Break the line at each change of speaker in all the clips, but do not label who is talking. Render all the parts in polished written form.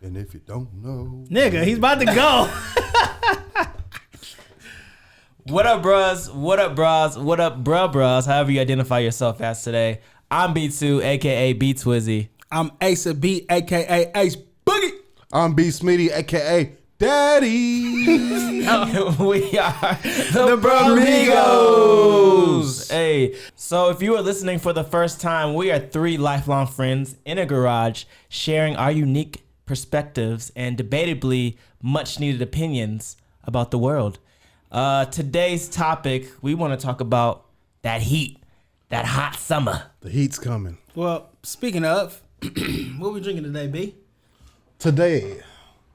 And if you don't know,
Nigga, he's about to go.
What up, bros? What up, bros? What up, bros? However you identify yourself as today. I'm B2, a.k.a. B Twizzy.
I'm Asa B, a.k.a. Ace Boogie.
I'm B Smitty, aka Daddy.
We are the Bromigos. Hey, so if you are listening for the first time, we are three lifelong friends in a garage sharing our unique perspectives and debatably much needed opinions about the world. Today's topic, we want to talk about that heat, that hot summer.
The heat's coming.
Well, speaking of, what we drinking today, B?
Today,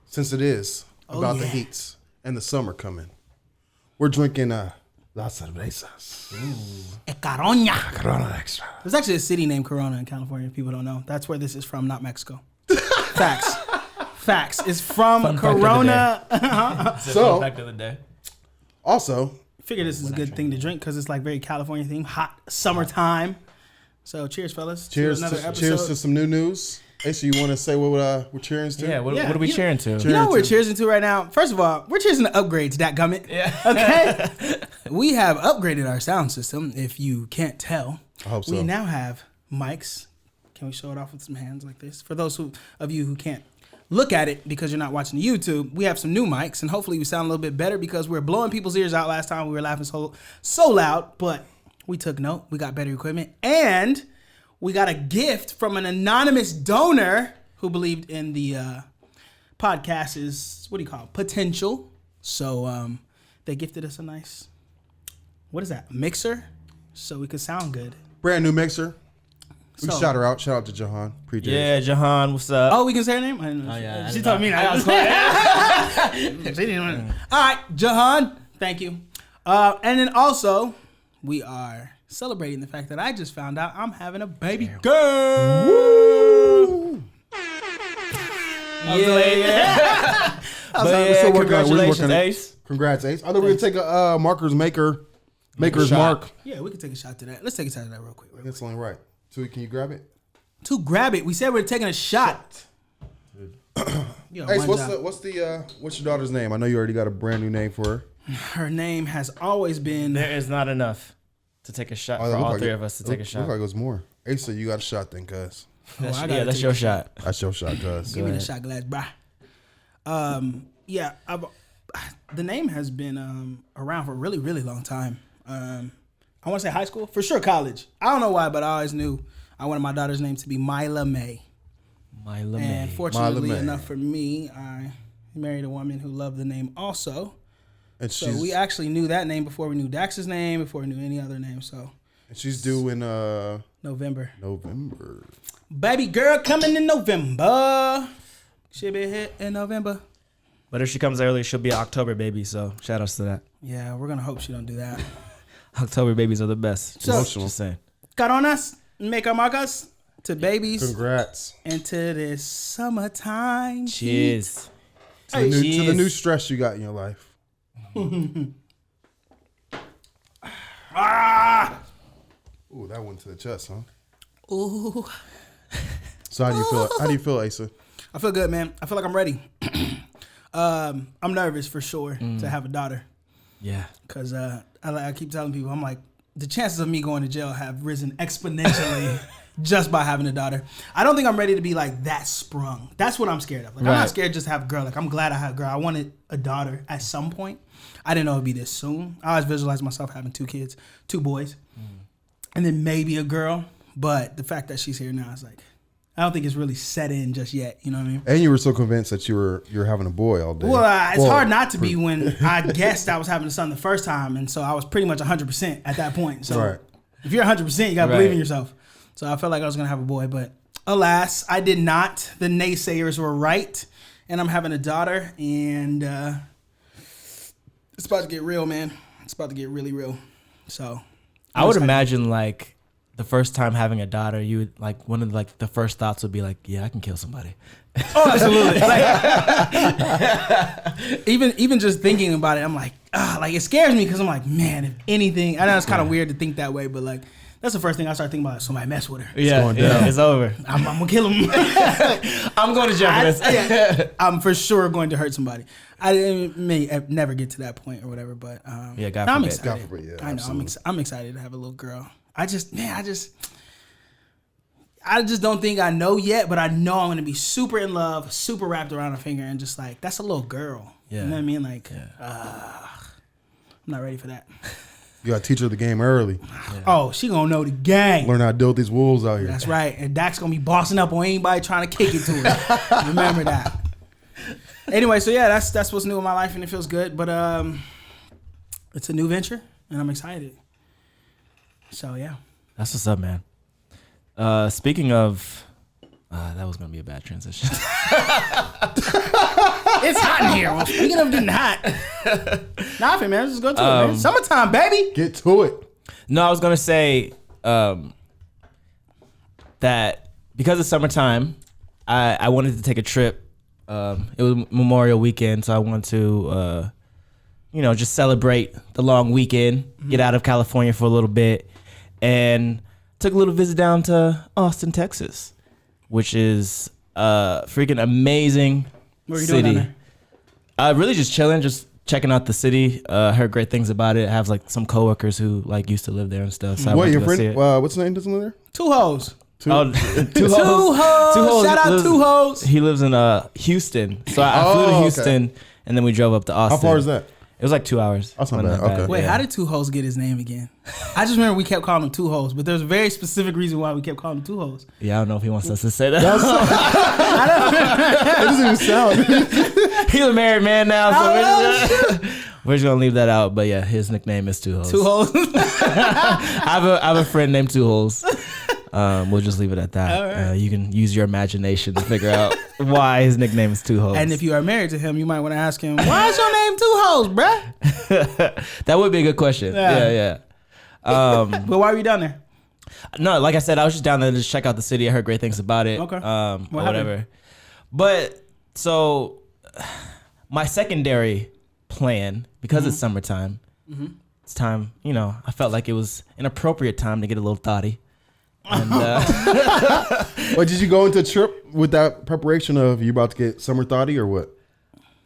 since it is about the heats and the summer coming, we're drinking Las Cervezas.
Corona.
Corona Extra.
There's actually a city named Corona in California. People don't know. That's where this is from, not Mexico. Facts. Facts. It's from
Fun fact of the
Corona.
So,
Fact of the day.
also,
Figure this is a good thing to drink because it's like very California themed, hot summertime. So cheers, fellas.
cheers
to another
to,
episode.
cheers to some new news. Asa, you want to say what we're cheers to?
Yeah, what
Yeah,
are we
you-
cheering to?
You know what we're cheersing to right now? First of all, we're cheersing to upgrades, dadgummit.
Yeah.
Okay? We have upgraded our sound system, if you can't tell.
I hope so.
We now have mics. Can we show it off with some hands like this? For those of you who can't look at it because you're not watching the YouTube, we have some new mics, and hopefully we sound a little bit better because we're blowing people's ears out last time. We were laughing so loud, but we took note. We got better equipment, and we got a gift from an anonymous donor who believed in the podcast's, what do you call it, potential. So they gifted us a nice, what is that, mixer, so we could sound good.
Brand new mixer. We can
So-
shout her out. Shout out to Jahan. Pre-J.
Yeah, Jahan, what's up?
Oh, we can say her name? I didn't know.
Oh, yeah, I
She
didn't
told
know.
me not. She didn't want to. All right, Jahan, thank you. And then also, we are celebrating the fact that I just found out I'm having a baby girl.
Woo!
Yeah. But yeah,
still working on it. We're
congratulations,
working on it.
Ace.
Congrats, Ace. I thought we were going to take a maker's
shot.
mark.
Yeah, we can take a shot to that. Let's take a shot to that real quick.
That's only right. Tui, can you grab it?
To grab it, we said we're taking a shot. You know,
Ace,
one job.
what's your daughter's name? I know you already got a brand new name for her.
Her name has always been.
There is not enough to take a shot for all three of us to take a shot.
Look like it was more. Ace, you got a shot then, cuz.
That's,
I gotta
yeah, that's
take
your
a
shot.
That's your shot, cuz.
Give me the shot glass, bruh. Yeah, the name has been around for a really, really long time. I want to say high school, for sure college. I don't know why, but I always knew I wanted my daughter's name to be Mila May.
Mila
And
May.
fortunately
Mila May.
enough for me, I married a woman who loved the name also.
And
So we actually knew that name before we knew Dax's name, before we knew any other name. So
she's due in
November.
November.
Baby girl coming in November. She'll be here in November.
But if she comes early, she'll be an October baby, so shout outs to that.
Yeah, we're going to hope she don't do that.
October babies are the best.
So-
Just saying.
Coronas, make our marcas to babies
Congrats.
and to this summertime.
Cheers.
To the
cheers.
new stress you got in your life. Ooh, that went to the chest, huh?
Ooh.
So how do you feel? How do you feel, Asa?
I feel good, man. I feel like I'm ready. I'm nervous for sure to have a daughter
Yeah.
because I keep telling people, I'm like, the chances of me going to jail have risen exponentially just by having a daughter. I don't think I'm ready to be like that sprung. That's what I'm scared of. Like, I'm
Right.
not scared just to have a girl. Like, I'm glad I had a girl. I wanted a daughter at some point. I didn't know it'd be this soon. I always visualized myself having 2 kids, 2 boys, and then maybe a girl. But the fact that she's here now is like, I don't think it's really set in just yet. You know what I mean?
And you were so convinced that you were having a boy all day.
Well, it's hard not to be when I guessed I was having a son the first time, and so I was pretty much 100% at that point. So
Right.
if you're 100%, you gotta
Right.
believe in yourself. So I felt like I was gonna have a boy, but alas, I did not. The naysayers were right, and I'm having a daughter, and it's about to get real, man. It's about to get really real. So
I would imagine like the first time having a daughter, you would like one of like the first thoughts would be like, yeah, I can kill somebody.
Oh, absolutely. Even just thinking about it, I'm like, like it scares me because I'm like, man, if anything, I know it's kind of weird to think that way, but like That's the first thing I start thinking about. Somebody mess with her.
Yeah,
going down.
it's over.
I'm gonna kill him.
I'm going to jail for this.
I'm for sure going to hurt somebody. I may never get to that point or whatever, but
Yeah, God
I'm
forbid.
excited.
God forbid, yeah,
I know.
absolutely.
I'm excited to have a little girl. I just don't think I know yet, but I know I'm gonna be super in love, super wrapped around her finger, and just like that's a little girl.
Yeah.
You know what I mean? Like, I'm not ready for that.
You got to teach her the game early.
Oh, she gonna know the game.
Learn how to deal with these wolves out here.
That's right. And Dak's gonna be bossing up on anybody trying to kick it to her. Remember that. Anyway, so yeah, that's what's new in my life, and it feels good. But it's a new venture, and I'm excited. So yeah.
That's what's up, man. Speaking of, that was gonna be a bad transition.
It's hot in here. Well, speaking of getting hot, nothing, man. Let's just go to it, man. Summertime, baby.
Get to it.
No, I was gonna say that because it's summertime, I wanted to take a trip. It was Memorial Weekend, so I wanted to, just celebrate the long weekend, get out of California for a little bit, and took a little visit down to Austin, Texas, which is freaking amazing.
What are you
city.
doing down there?
Really just chilling, just checking out the city. Heard great things about it. I have like some coworkers who like used to live there and stuff. So I
What,
went
your
to go see
friend?
it.
What's his name? Doesn't live there?
Two hoes.
Oh, two hoes.
Shout out
lives-
two hoes.
He lives in Houston, so I flew to
okay.
Houston and then we drove up to Austin.
How far is that?
It was like 2 hours.
That's not
Wasn't
bad.
that
Okay.
Wait,
yeah.
how did two hoes get his name again? I just remember we kept calling him two hoes, but there's a very specific reason why we kept calling him two hoes.
Yeah, I don't know if he wants us to say that.
It doesn't even sound.
He's a married man now, so
Oh,
we're just gonna leave that out. But yeah, his nickname is Two Holes.
Two hoes.
I have a friend named Two Holes. We'll just leave it at that.
All right.
You can use your imagination to figure out why his nickname is Two Holes.
And if you are married to him, you might want to ask him, why is your name two hoes, bruh?
that would be a good question.
Yeah.
Yeah.
But why were you down there?
No, like I said, I was just down there to just check out the city. I heard great things about it.
Okay.
Or
What
whatever.
happened?
But so my secondary plan, because it's summertime, it's time, I felt like it was an appropriate time to get a little thotty. And
Wait, did you go into a trip with that preparation of you about to get summer thotty or what?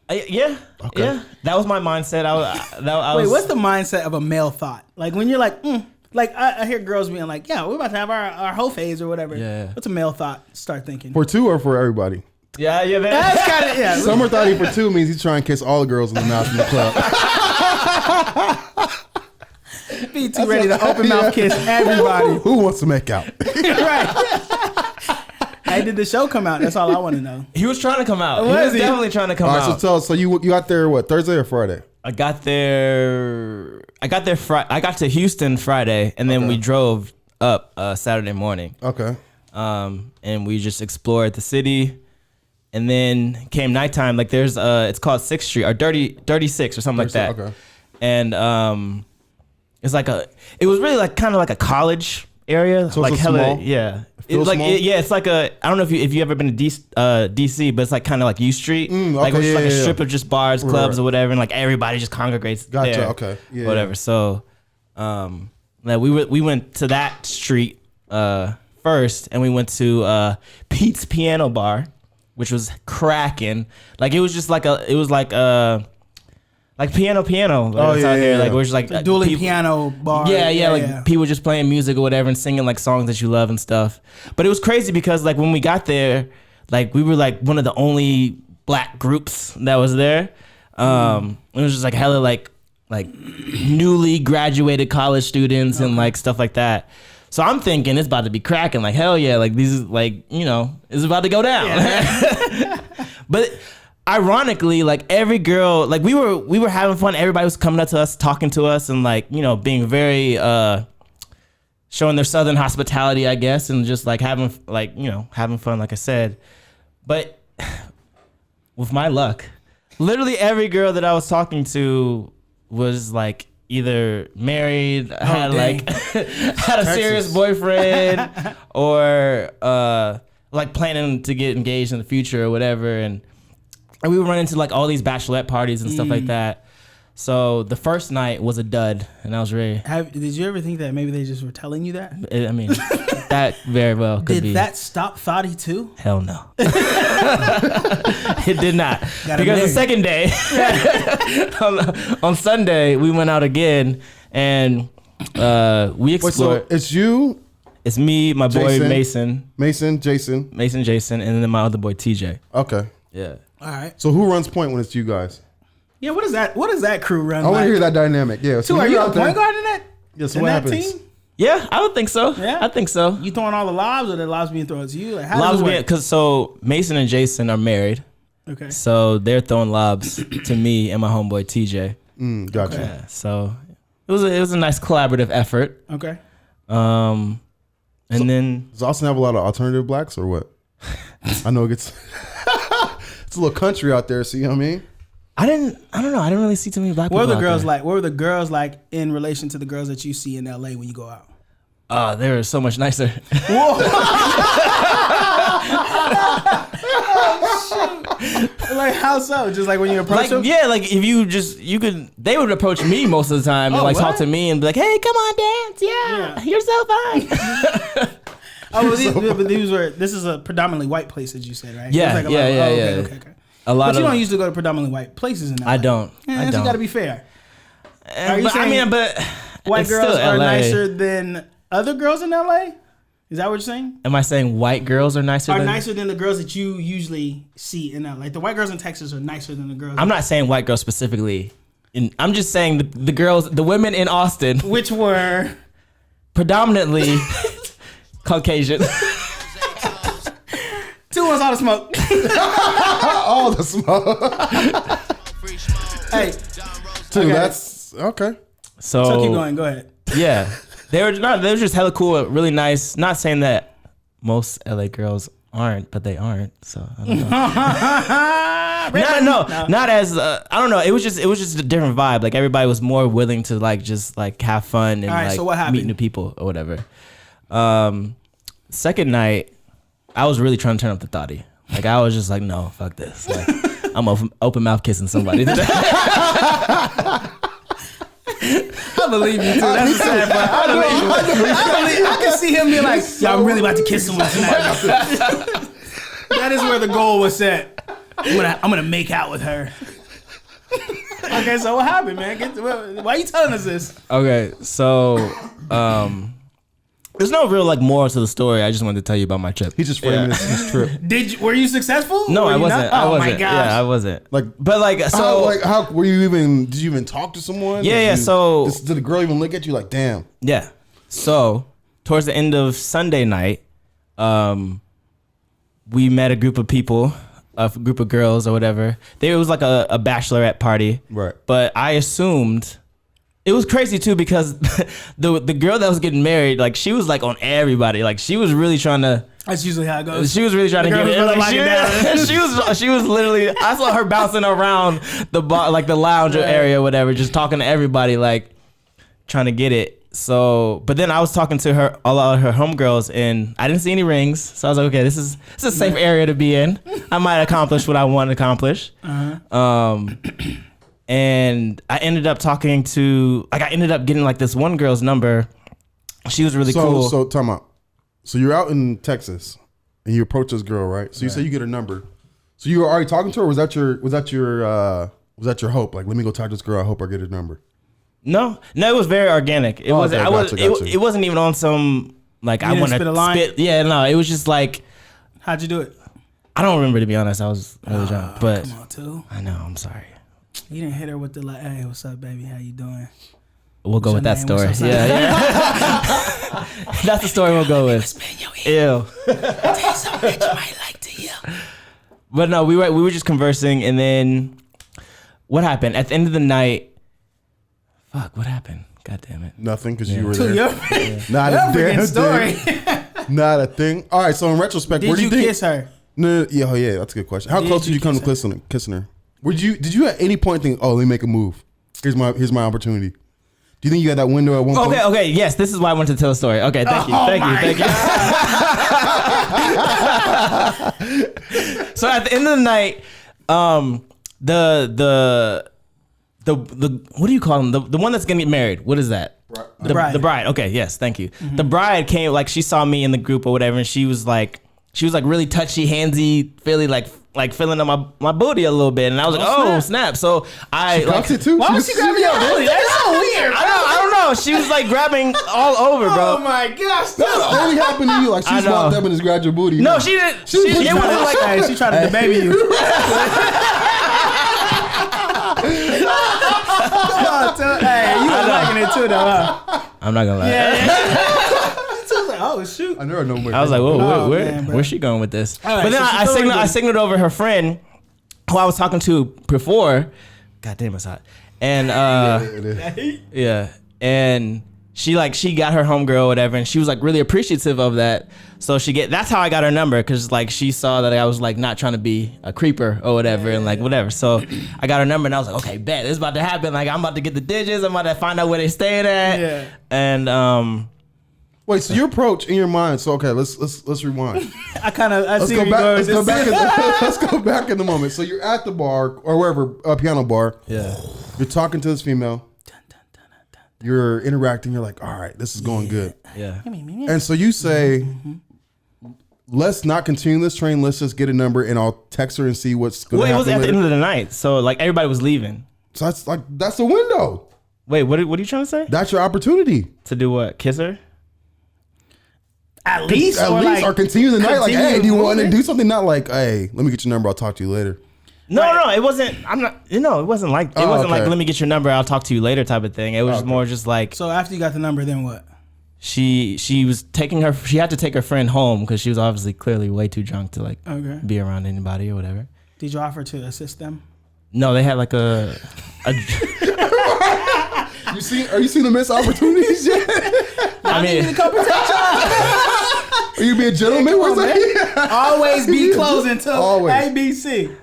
yeah.
Okay.
Yeah. That was my mindset. I
Wait,
was,
what's the mindset of a male thought? Like when you're like, like I hear girls being like, yeah, we're about to have our whole phase or whatever.
Yeah.
What's a male thought? Start thinking.
For two or for everybody?
Yeah, man.
That's kind of, yeah.
Summer thotty for two means he's trying to kiss all the girls in the mouth in the club.
Be too ready to open mouth kiss everybody.
Who wants to make out?
Right. Hey, did the show come out? That's all I want to know.
He was trying to come out. He
Was
was
he?
definitely trying to come
All right,
out.
so tell us. So you got there what, Thursday or Friday?
I got there I got to Houston Friday, and then we drove up Saturday morning.
Okay.
And we just explored the city, and then came nighttime. Like there's it's called 6th Street or Dirty 6 or something like that.
Okay.
And it's like it was really like kind of like a college area.
So
like
it's a
hella,
small?
yeah.
feels
It's like
small?
it's like I don't know if you ever been to DC, but it's like kind of like U Street, like
okay,
it's like
yeah,
a
yeah,
strip
yeah.
of just bars, clubs,
Right.
or whatever, and like everybody just congregates
Gotcha,
there.
okay. Yeah,
whatever.
yeah.
So, like we went to that street first, and we went to Pete's Piano Bar, which was cracking. Like it was just like like piano.
Oh,
It's
yeah,
out
yeah,
here.
yeah.
Like we're just like
The dueling
people-
piano bar.
yeah, like people just playing music or whatever and singing like songs that you love and stuff. But it was crazy because like when we got there, like we were like one of the only black groups that was there. It was just like hella like newly graduated college students and like stuff like that. So I'm thinking it's about to be cracking. Like hell yeah, like these is like it's about to go down. But ironically, like every girl, like we were having fun. Everybody was coming up to us, talking to us, and like being very showing their southern hospitality, I guess, and just like having fun, like I said. But with my luck, literally every girl that I was talking to was like either married, had
dang.
like had a serious boyfriend, or like planning to get engaged in the future or whatever, and we would run into like all these bachelorette parties and stuff like that. So the first night was a dud, and I was ready.
Did you ever think that maybe they just were telling you that?
I mean, that very well could be.
Did that stop Thotty too?
Hell no. It did not.
Got
Because the
married.
second day, on Sunday, we went out again, and we
Wait, so
explored.
it's you,
It's me, my boy
Jason.
Jason, Jason, and then my other boy TJ.
Okay.
Yeah.
All right.
So who runs point when it's you guys?
Yeah, what is that? What does that crew run
I want
like?
to hear that dynamic. Yeah. So
So are
you're
you a
out there-
point guard in that?
Yeah. So
in
what
that
happens?
team?
Yeah, I would think so.
Yeah?
I think so.
You throwing all the lobs, or the lobs being thrown to you? Like, how
Lobs
does it
being,
work?
because so Mason and Jason are married,
Okay.
so they're throwing lobs to me and my homeboy TJ.
Gotcha.
Yeah, so it was a nice collaborative effort.
Okay.
And then
Does Austin have a lot of alternative blacks or what? I know it gets it's a little country out there. See what I mean?
I don't know. I didn't really see too many black
What
people.
were the
out
girls
there.
like? What were the girls like in relation to the girls that you see in LA when you go out?
They were so much nicer.
Like how so? Just like when you approach
Like
them?
yeah, like if you could, they would approach me most of the time and
Oh,
like
what?
talk to me and be like, "Hey, come on, dance! Yeah, you're so fine."
Oh, but this is a predominantly white place, as you said, right?
Yeah,
It's like a
yeah,
lot of-
yeah,
okay,
yeah.
okay.
A lot
But you
of
don't usually go to predominantly white places in LA.
I don't.
Yeah,
I
so
don't.
you got to be fair. Are you
But, I
saying
mean, but
White
it's
girls
still
are
LA.
nicer than other girls in LA? Is that what you're saying?
Am I saying white girls are nicer?
Are
than,
nicer than the girls that you usually see in LA? Like the white girls in Texas are nicer than the girls.
I'm not saying white girls specifically. I'm just saying the girls, the women in Austin,
Which were
predominantly Caucasian.
two ones out of smoke.
All the smoke.
Hey,
Dude,
Okay.
that's okay.
so keep going. Go ahead.
Yeah, they were just hella cool, really nice. Not saying that most LA girls aren't, but they aren't. So I don't know. Not as I don't know. It was just a different vibe. Like everybody was more willing to like just like have fun and
All right,
like
so what happened?
meet new people or whatever. Second night, I was really trying to turn up the thotty. Like I was just like, no, fuck this. Like, I'm open mouth kissing somebody today.
I believe you too. That's the sad part. I believe you. I can see him be like, "Yo, I'm really about to kiss someone tonight." That is where the goal was set. I'm gonna make out with her. Okay, so what happened, man? Why are you telling us this?
Okay, so there's no real like moral to the story. I just wanted to tell you about my trip.
He's just framing his trip.
Were you successful?
No,
Were
I
you
wasn't.
not?
I
Oh
wasn't.
my gosh.
Yeah, I wasn't.
Like,
But like, so
how were you even? Did you even talk to someone?
Yeah,
Did
yeah,
you-
so-
did the girl even look at you like, damn?
yeah. So towards the end of Sunday night, we met a group of people, a group of girls or whatever. It was like a bachelorette party.
Right.
But I assumed it was crazy too because the girl that was getting married, like she was like on everybody. Like she was really trying to.
That's usually how it goes.
She was really trying to
girl
get it.
who's
Like,
gonna lock it down.
she was literally. I saw her bouncing around the bar, like the lounge area, or whatever, just talking to everybody, like trying to get it. So, but then I was talking to her, all of her homegirls, and I didn't see any rings. So I was like, okay, this is a safe area to be in. I might accomplish what I want to accomplish. And I ended up talking to, like, I ended up getting like this one girl's number. She was really cool.
So time out. So you're out in Texas and you approach this girl, right? So you say you get her number. So you were already talking to her? Or was that your hope? Like, let me go talk to this girl. I hope I get her number.
No, it was very organic. It wasn't.
okay, gotcha.
It wasn't even on some like I
didn't
want to
spit a line?
spit. Yeah, no, it was just like
How'd you do it?
I don't remember, to be honest. I was really drunk, but
Come on, too.
I know. I'm sorry.
You didn't hit her with the like, "Hey, what's up, baby? How you doing?"
We'll go
What's
with that
your
story.
name? What's up,
Yeah. That's the story we'll go with. Ew.
Tell something that you might like to hear.
But no, we were just conversing, and then what happened at the end of the night? Fuck, what happened? God damn it.
Nothing, because you were
To
there.
your
Not a
freaking
damn
story.
thing. Not a thing. All right, so in retrospect, where
Did
do
you
you think?
kiss her?
No, yeah, that's a good question. How
Did
close did
you
you come to
kiss
kissing her? Did you at any point think, oh, let me make a move? Here's my opportunity. Do you think you had that window at one point?
Okay, yes, this is why I wanted to tell a story. Okay, thank you. So at the end of the night, the the what do you call him? The one that's gonna get married. What is that?
The bride.
The bride. Okay, yes, thank you. The bride came, like, she saw me in the group or whatever, and she was like really touchy, handsy, feeling like feeling on my booty a little bit, and I was like, oh snap! So I
Like it too.
Why was she grabbing your booty? That's so weird.
I don't know. She was like grabbing all over, bro.
Oh my gosh.
That only happened to you. Like, she
I
just
know.
walked up and just grabbed your booty.
No, she didn't. It wasn't like
Hey, she tried to debate you. Hey, you were liking it too, though, huh?
I'm not gonna lie.
She was like, oh, shoot.
I never know.
I was like, whoa,
Oh,
where,
man, bro.
where's she going with this?
All right,
but then
so she
I
totally
signaled,
did.
over her friend who I was talking to before. God damn, it's hot. And
It is.
yeah, and she got her homegirl or whatever, and she was like really appreciative of that. So that's how I got her number, because like she saw that I was like not trying to be a creeper or whatever, and like whatever. So I got her number, and I was like, okay, bet this is about to happen. Like, I'm about to get the digits. I'm about to find out where they staying at.
Yeah.
And
Wait, so your approach in your mind? So okay, let's rewind.
I
Let's
see
go
where you
back.
go.
Let's go back. Let's go back in the moment. So you're at the bar or wherever, a piano bar.
yeah,
You're talking to this female. You're interacting. You're like, all right, this is going good.
yeah.
And so you say, let's not continue this train. Let's just get a number and I'll text her and see what's going to
Well, it
happen
was at the
later.
end of the night, so like everybody was leaving.
So that's the window.
Wait, what are you trying to say?
That's your opportunity.
To do what? Kiss her?
At least,
Or continue the night. Like,
continue
hey, do you want to
moving?
do something? Not like, hey, let me get your number. I'll talk to you later.
No, it wasn't. I'm not. It wasn't like
Oh,
like
okay.
let me get your number. I'll talk to you later type of thing. It was more just like
So after you got the number, then what?
she was taking her. She had to take her friend home because she was obviously clearly way too drunk to like
Okay.
be around anybody or whatever.
Did you offer to assist them?
No, they had like a
Are you seeing the missed opportunities yet?
I mean,
Are you being a gentleman? What's that?
Always be closing to
Always.
ABC.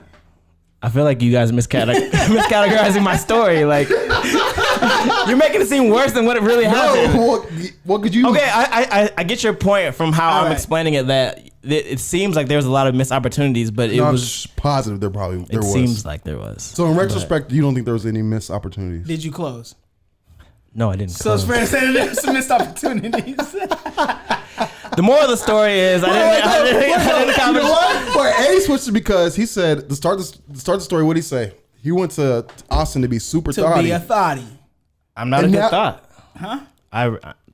I feel like you guys miscategorizing my story. Like you're making it seem worse than what it really happened.
No, what could you?
Okay, I get your point from how
All
I'm
right.
explaining it, that it seems like there was a lot of missed opportunities, but it
I'm
was.
positive there
It
was.
seems like there was.
So in retrospect, you don't think there was any missed opportunities?
Did you close?
No, I didn't.
So his
close.
friend said there's some missed opportunities.
The moral of the story is I didn't
You know
accomplish.
what? But A switched it because he said to start the story. What did he say? He went to Austin to be super
to
thotty.
be a thotty.
I'm not a
And
good
now-
thought.
Huh?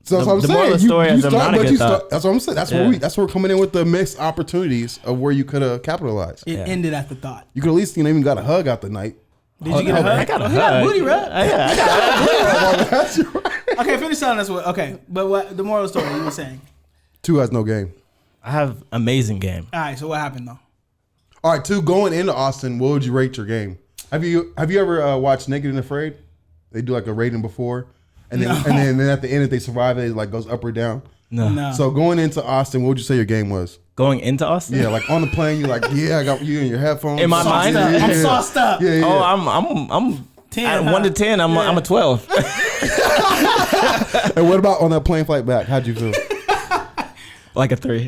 So that's what I'm
the
saying.
moral of the story is I'm not a good thought.
That's what I'm saying. That's
Yeah.
where that's where we're coming in with the missed opportunities of where you could have capitalized.
It
Yeah.
ended at the thought.
You could at least even got a hug out the night.
Did you get a hug?
I got a
He got a
hug.
booty rub.
Yeah, I got
Okay, finish telling us what. Okay, but what the moral of the story you were saying?
2 has no game.
I have amazing game.
All right, so what happened though?
All right, 2 going into Austin. What would you rate your game? Have you ever watched Naked and Afraid? They do like a rating before, and then at the end, if they survive, it like goes up or down.
No.
So going into Austin, what would you say your game was?
Going into Austin?
Yeah, like on the plane, you're like, yeah, I got you in your headphones.
In my mind?
I'm sauced up.
Yeah, yeah.
Oh, I'm
10,
at
huh?
1 to 10. I'm a 12.
And what about on that plane flight back? How'd you feel?
Like a 3.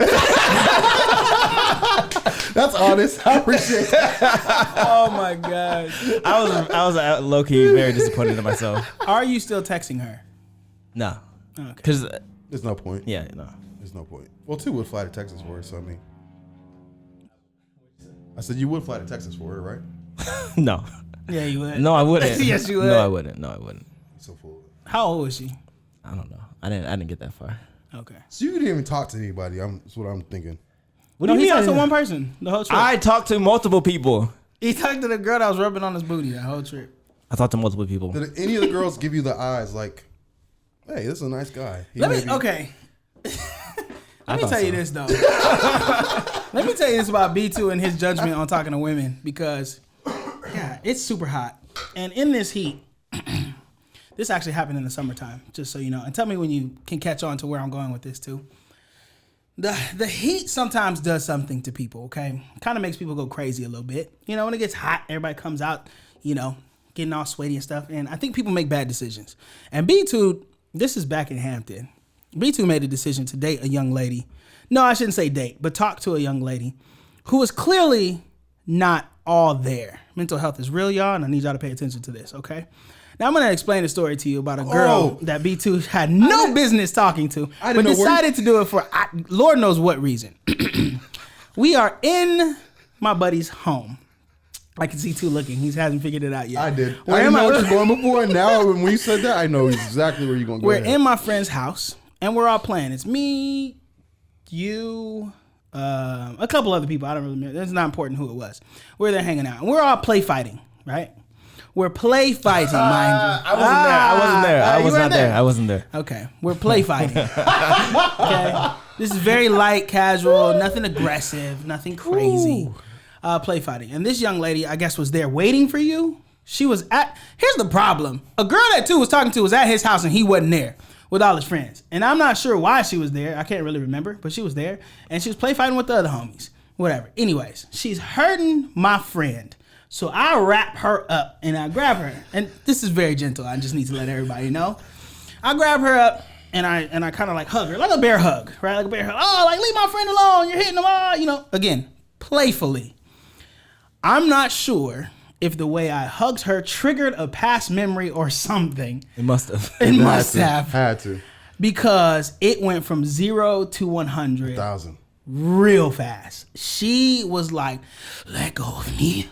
That's honest. I appreciate that.
Oh my god.
I was low key very disappointed in myself.
Are you still texting her?
No,
Okay.
because
There's no point.
yeah, no.
There's no point. Well, 2 would fly to Texas for her, so I mean. I said you would fly to Texas for her, right?
No.
Yeah, you would.
No, I wouldn't.
Yes, you would.
No, I wouldn't. No, I wouldn't.
So full.
How old was she?
I don't know. I didn't get that far.
Okay.
So you didn't even talk to anybody. That's what I'm thinking.
What
No,
do
he
you
talked
mean?
to one person the whole trip.
I talked to multiple people.
He talked to the girl that was rubbing on his booty the whole trip.
I talked to multiple people.
Did any of the girls give you the eyes like, hey, this is a nice guy? He
Let
may
me
be-
okay. Let me
thought
tell you
so.
this though. Let me tell you this about B2 and his judgment on talking to women because yeah, it's super hot. And in this heat, this actually happened in the summertime, just so you know. And tell me when you can catch on to where I'm going with this too. The heat sometimes does something to people, okay? Kind of makes people go crazy a little bit. You know, when it gets hot, everybody comes out, you know, getting all sweaty and stuff. And I think people make bad decisions. And B2, this is back in Hampton. B2 made a decision to date a young lady. No, I shouldn't say date, but talk to a young lady who was clearly not all there. Mental health is real, y'all, and I need y'all to pay attention to this, okay? Now, I'm going to explain a story to you about a girl that B2 had no business talking to, but decided to do it for Lord knows what reason. We are in my buddy's home. I can see 2 looking. He hasn't figured it out yet.
I did. I didn't know what you're going before, and now when you said that, I know exactly where you're going to go.
We're in my friend's house, and we're all playing. It's me, you, a couple other people. I don't really remember. It's not important who it was. We're there hanging out, and we're all play fighting, right? We're play fighting, mind you.
I wasn't there.
Okay, we're play fighting. Okay, this is very light, casual, nothing aggressive, nothing crazy. Play fighting, and this young lady, I guess, was there waiting for you. She was at. Here's the problem: a girl that 2 was talking to was at his house, and he wasn't there with all his friends. And I'm not sure why she was there. I can't really remember, but she was there, and she was play fighting with the other homies. Whatever. Anyways, she's hurting my friend. So I wrap her up and I grab her, and this is very gentle. I just need to let everybody know. I grab her up and I kind of like hug her, like a bear hug, right? Like a bear hug. Oh, like leave my friend alone. You're hitting him all, again, playfully. I'm not sure if the way I hugged her triggered a past memory or something.
It must have.
It must have.
Had to.
Because it went from 0 to 100.
1,000.
Real fast. She was like, let go of me.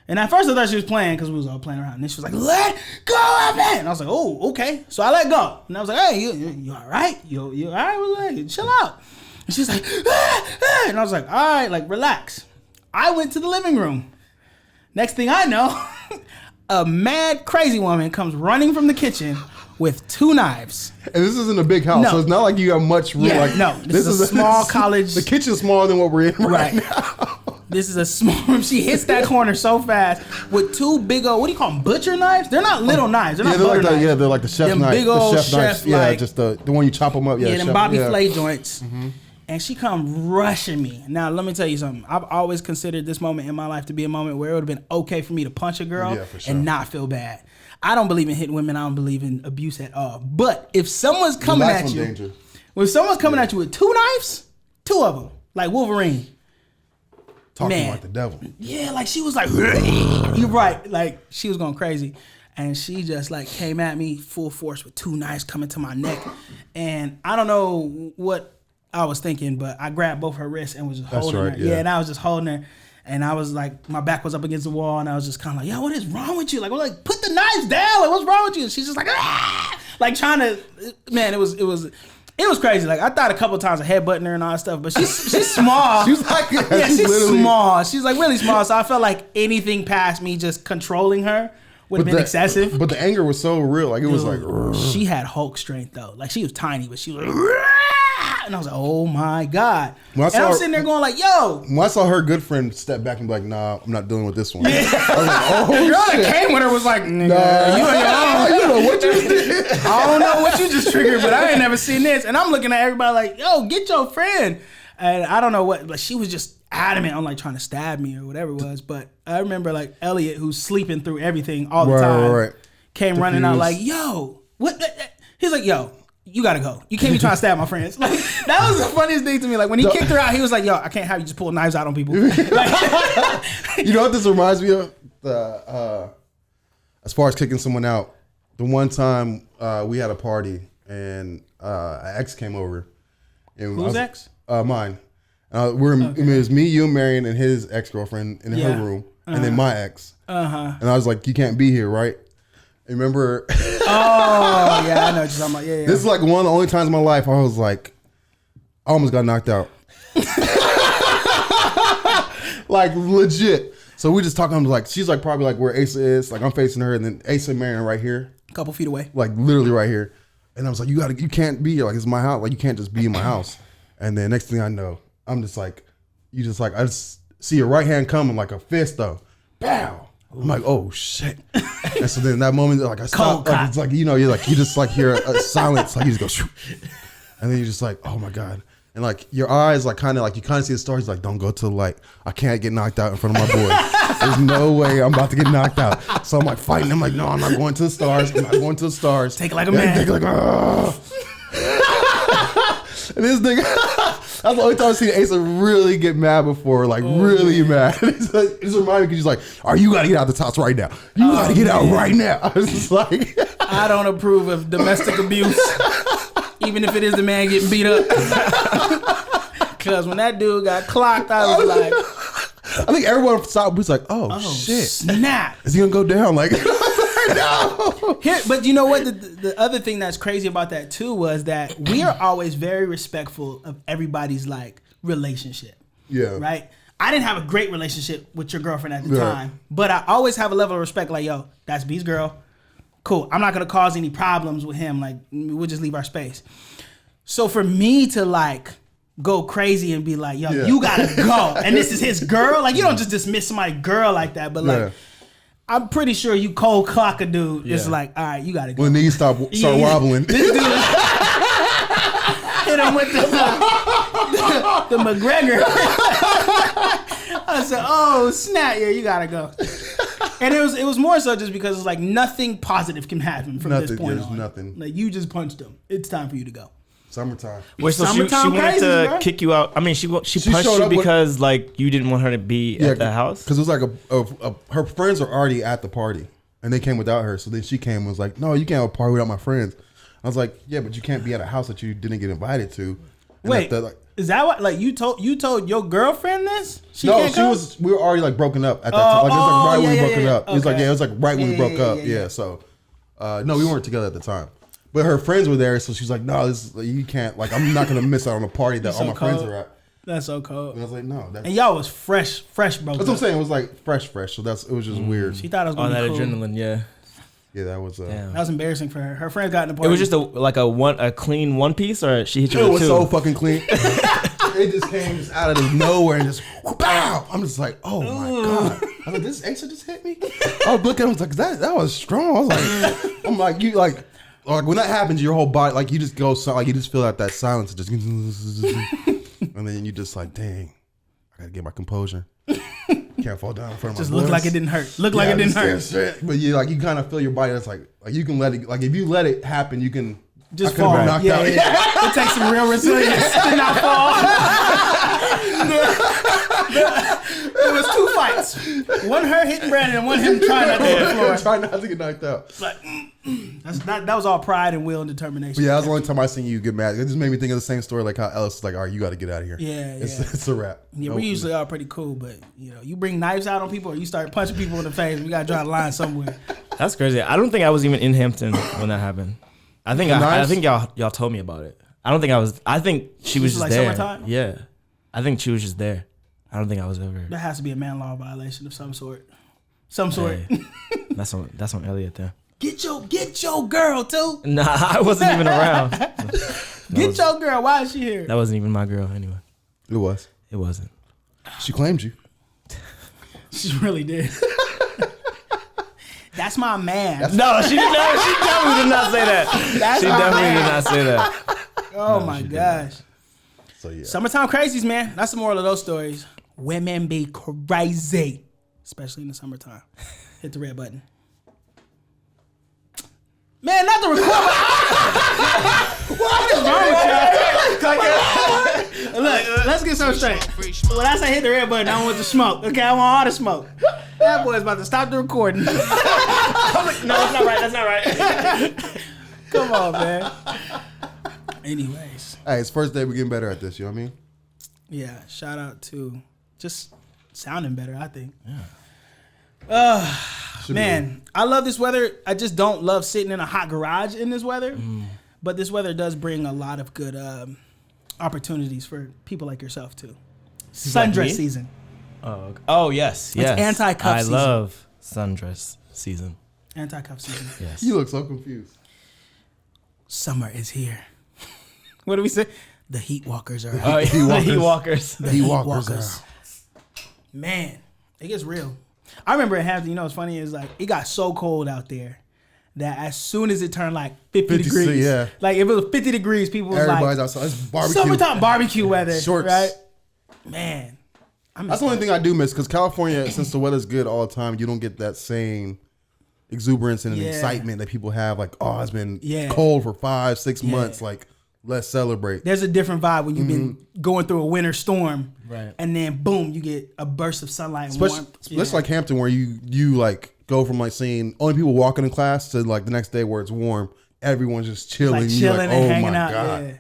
And at first I thought she was playing because we was all playing around. And then she was like, let go of me. And I was like, oh, okay. So I let go. And I was like, hey, you all right? You all right? Like, chill out. And she's like, And I was like, all right, like, relax. I went to the living room. Next thing I know, a mad, crazy woman comes running from the kitchen with 2 knives.
And this isn't a big house, so it's not like you got much room.
Yeah,
like,
no, this is a small college.
The kitchen's smaller than what we're in right now.
This is a small room. She hits that corner so fast with 2 big old, what do you call them, butcher knives? They're not little knives. They're not butter knives.
Yeah, they're like the chef knife.
Big old
the chef knives. Yeah, just the one you chop them up.
Yeah, them Bobby Flay joints. Mm-hmm. And she come rushing me. Now, let me tell you something. I've always considered this moment in my life to be a moment where it would have been okay for me to punch a girl and not feel bad. I don't believe in hitting women. I don't believe in abuse at all. But if someone's coming at you, with 2 knives, 2 of them, like Wolverine.
Talking like the devil.
Yeah, like she was like, you're right. Like she was going crazy. And she just like came at me full force with 2 knives coming to my neck. And I don't know what I was thinking, but I grabbed both her wrists and was just holding her. Yeah, and I was just holding her. And I was like, my back was up against the wall, and I was just kind of like, yo, what is wrong with you? Like, we're like, put the knives down. Like, what's wrong with you? And she's just like, ah! Like trying to, man, it was crazy. Like I thought a couple of times of headbutting her and all that stuff, but she's small.
She was like,
yeah, she's small. She's like really small. So I felt like anything past me just controlling her would have been excessive.
But the anger was so real. Like it was like,
she had Hulk strength though. Like she was tiny, but she was like, and I was like, oh my God. And I'm sitting there going like, yo.
When I saw her good friend step back and be like, nah, I'm not dealing with this one.
Yeah. I was like, oh, the girl that came with her was like, nigga, you on your own. You know what you did. I don't know what you just triggered, but I ain't never seen this. And I'm looking at everybody like, yo, get your friend. And I don't know what, but she was just adamant on like trying to stab me or whatever it was. But I remember like Elliot, who's sleeping through everything all the time, came running out like, yo, what? He's like, yo, you gotta go. You can't be trying to stab my friends. Like that was the funniest thing to me. Like when he kicked her out, he was like, yo, I can't have you just pull knives out on people. Like,
you know what this reminds me of? As far as kicking someone out, the one time we had a party and an ex came over. And
whose ex?
Mine. It was me, you, Marion, and his ex-girlfriend in her room, and then my ex. And I was like, you can't be here, right? Remember?
Oh, yeah, I know what you're talking about. Yeah.
This is like one of the only times in my life I was like, I almost got knocked out. Like, legit. So we just talking, I'm like, she's like probably like where Asa is. Like, I'm facing her, and then Asa and Marion right here.
A couple feet away.
Like, literally right here. And I was like, you can't be here. Like, it's my house. Like, you can't just be in my house. And then next thing I know, I'm just like, I just see your right hand coming like a fist though. Bow. I'm like, oh shit. And so then in that moment, like I stop, like, it's like, you just like hear a silence, like you just go, shoo. And then you're just like, oh my God. And like your eyes, like kind of see the stars, like don't go to the light. I can't get knocked out in front of my boy. There's no way I'm about to get knocked out. So I'm like fighting. I'm like, no, I'm not going to the stars. I'm not going to the stars.
Take it like a man.
Take it like, oh. And this nigga, That's the only time I've seen Asa really get mad before, like really mad. It's like, it's reminding me because she's like, "Oh, you gotta get out the house right now. You gotta get out right now." I was just like,
I don't approve of domestic abuse, even if it is the man getting beat up. Because when that dude got clocked, I was like,
I think everyone stopped. Was like, "Oh, shit,
snap!"
is he gonna go down?" Like, no.
Here, but you know what? The other thing that's crazy about that too was that we are always very respectful of everybody's like relationship.
Yeah.
Right. I didn't have a great relationship with your girlfriend at the
Right.
time, but I always have a level of respect. Like, yo, that's B's girl. Cool. I'm not gonna cause any problems with him. Like, we'll just leave our space. So for me to like go crazy and be like, yo,
Yeah.
you gotta go, and this is his girl. Like, you don't just dismiss somebody's girl like that. But like,
Yeah.
I'm pretty sure you cold clock a dude. It's
Yeah.
like, all right, you gotta go.
When knees start
Yeah.
wobbling.
This dude hit him with the McGregor. I said, "Oh snap! Yeah, you gotta go." And it was more so just because it's like nothing positive can happen from this
Nothing,
point
there's
on.
nothing.
Like, you just punched him. It's time for you to go.
Summertime.
Wait, so she
Summertime
wanted
crazy,
to
bro.
kick you out. I mean, she punched
showed
you
up with-
because like you didn't want her to be at the house.
Because it was like her friends were already at the party and they came without her. So then she came and was like, "No, you can't have a party without my friends." I was like, "Yeah, but you can't be at a house that you didn't get invited to." And
Wait,
that, like,
is that what? Like, you told your girlfriend this?
no,
can't
she
come?
was. We were already like broken up at that time. Like it was like right when we
yeah,
broken
yeah,
up. It was like
okay.
it was like right when we
Yeah,
broke
yeah,
up.
yeah,
Yeah.
yeah.
So no, we weren't together at the time. But her friends were there, so she's like, "No, this you can't. Like, I'm not gonna miss out on a party that all my friends are at."
That's so cold.
And I was like, "No, that's
And y'all was fresh broken.
what I'm saying. It was like fresh. So it was just weird.
She thought it was
All
gonna
that
be cool.
adrenaline, yeah.
Yeah, that was.
Damn.
That was embarrassing for her. Her friends got in the
It
party.
was just a clean one piece, or she hit you
It
with
was
two.
so fucking clean. It just came just out of nowhere and just pow. I'm just like, oh my god. I was like, this Asa just hit me. I was looking. I was like, that was strong. I was like, I'm like, you like when that happens, your whole body like you just go like you just feel that silence just, and then you just like, dang, I gotta get my composure. Can't fall down in front of
just
my
look
boys.
like it didn't hurt. Look like it didn't hurt.
But you like you kind of feel your body. That's like you can let it. Like if you let it happen, you can
Just
I could've
fall.
been knocked out.
It takes some real resilience to not fall. There was two fights. One her hitting Brandon and one him trying not to hit the floor.
Try not to get knocked out.
Like, that was all pride and will and determination.
But yeah, that was the only time I seen you get mad. It just made me think of the same story, like how Ellis is like, "All right, you got to get out of here."
Yeah,
It's a wrap.
Yeah,
No-
we usually are pretty cool, but you bring knives out on people or you start punching people in the face, we gotta draw the line somewhere.
That's crazy. I don't think I was even in Hampton when that happened. I think y'all told me about it. I don't think I was. I think she was
This is
just
like
there.
summertime?
Yeah, I think she was just there. I don't think I was ever.
That has to be a man law violation of some sort. Some sort.
Hey, that's on Elliot there.
Get your girl too.
Nah, I wasn't even around.
Get your girl. Why is she here?
That wasn't even my girl anyway.
It was.
It wasn't.
She claimed you.
She really did. That's my man.
No, she definitely did not say that.
That's
She
my
definitely
man.
did not say that.
Oh my gosh.
So yeah.
Summertime crazies, man. That's the moral of those stories. Women be crazy, especially in the summertime. Hit the red button. Man, not the record. What is wrong with y'all? Look, let's get something straight. When I say hit the red button, I want the smoke. Okay, I want all the smoke. That boy's about to stop the recording.
No, that's not right. That's not right.
Come on, man. Anyways,
Hey, it's first day. We're getting better at this. You know what I mean?
yeah, shout out to just sounding better, I think.
Should be.
Man, I love this weather. I just don't love sitting in a hot garage in this weather. But this weather does bring a lot of good opportunities for people like yourself too.
like
Sundress
me?
season.
Oh yes, yes.
anti-cuff
I
season.
love sundress season.
Anti-cuff season.
Yes.
You look so confused.
Summer is here. What do we say? The heat walkers are out.
Oh, yeah. The Heat Walkers.
The
Heat
heat
walkers
walkers. Man, it gets real. I remember in Hampton, what's funny is like it got so cold out there that as soon as it turned like 50 degrees,
yeah.
like if it was 50 degrees, people was
Everybody's
like,
outside. It's barbecue.
summertime barbecue weather,
Shorts.
right? Man, I miss
That's the only thing I do miss because California, since the weather's good all the time, you don't get that same exuberance and
Yeah.
excitement that people have. Like, oh, it's been
Yeah.
cold for 5-6 months. Like, Let's celebrate.
There's a different vibe when you've been going through a winter storm,
Right.
and then boom, you get a burst of sunlight and
Especially,
warmth.
especially like Hampton, where you like go from like seeing only people walking in class to like the next day where it's warm. Everyone's just chilling.
like
You're
chilling
like,
and
oh
hanging
my
out.
God.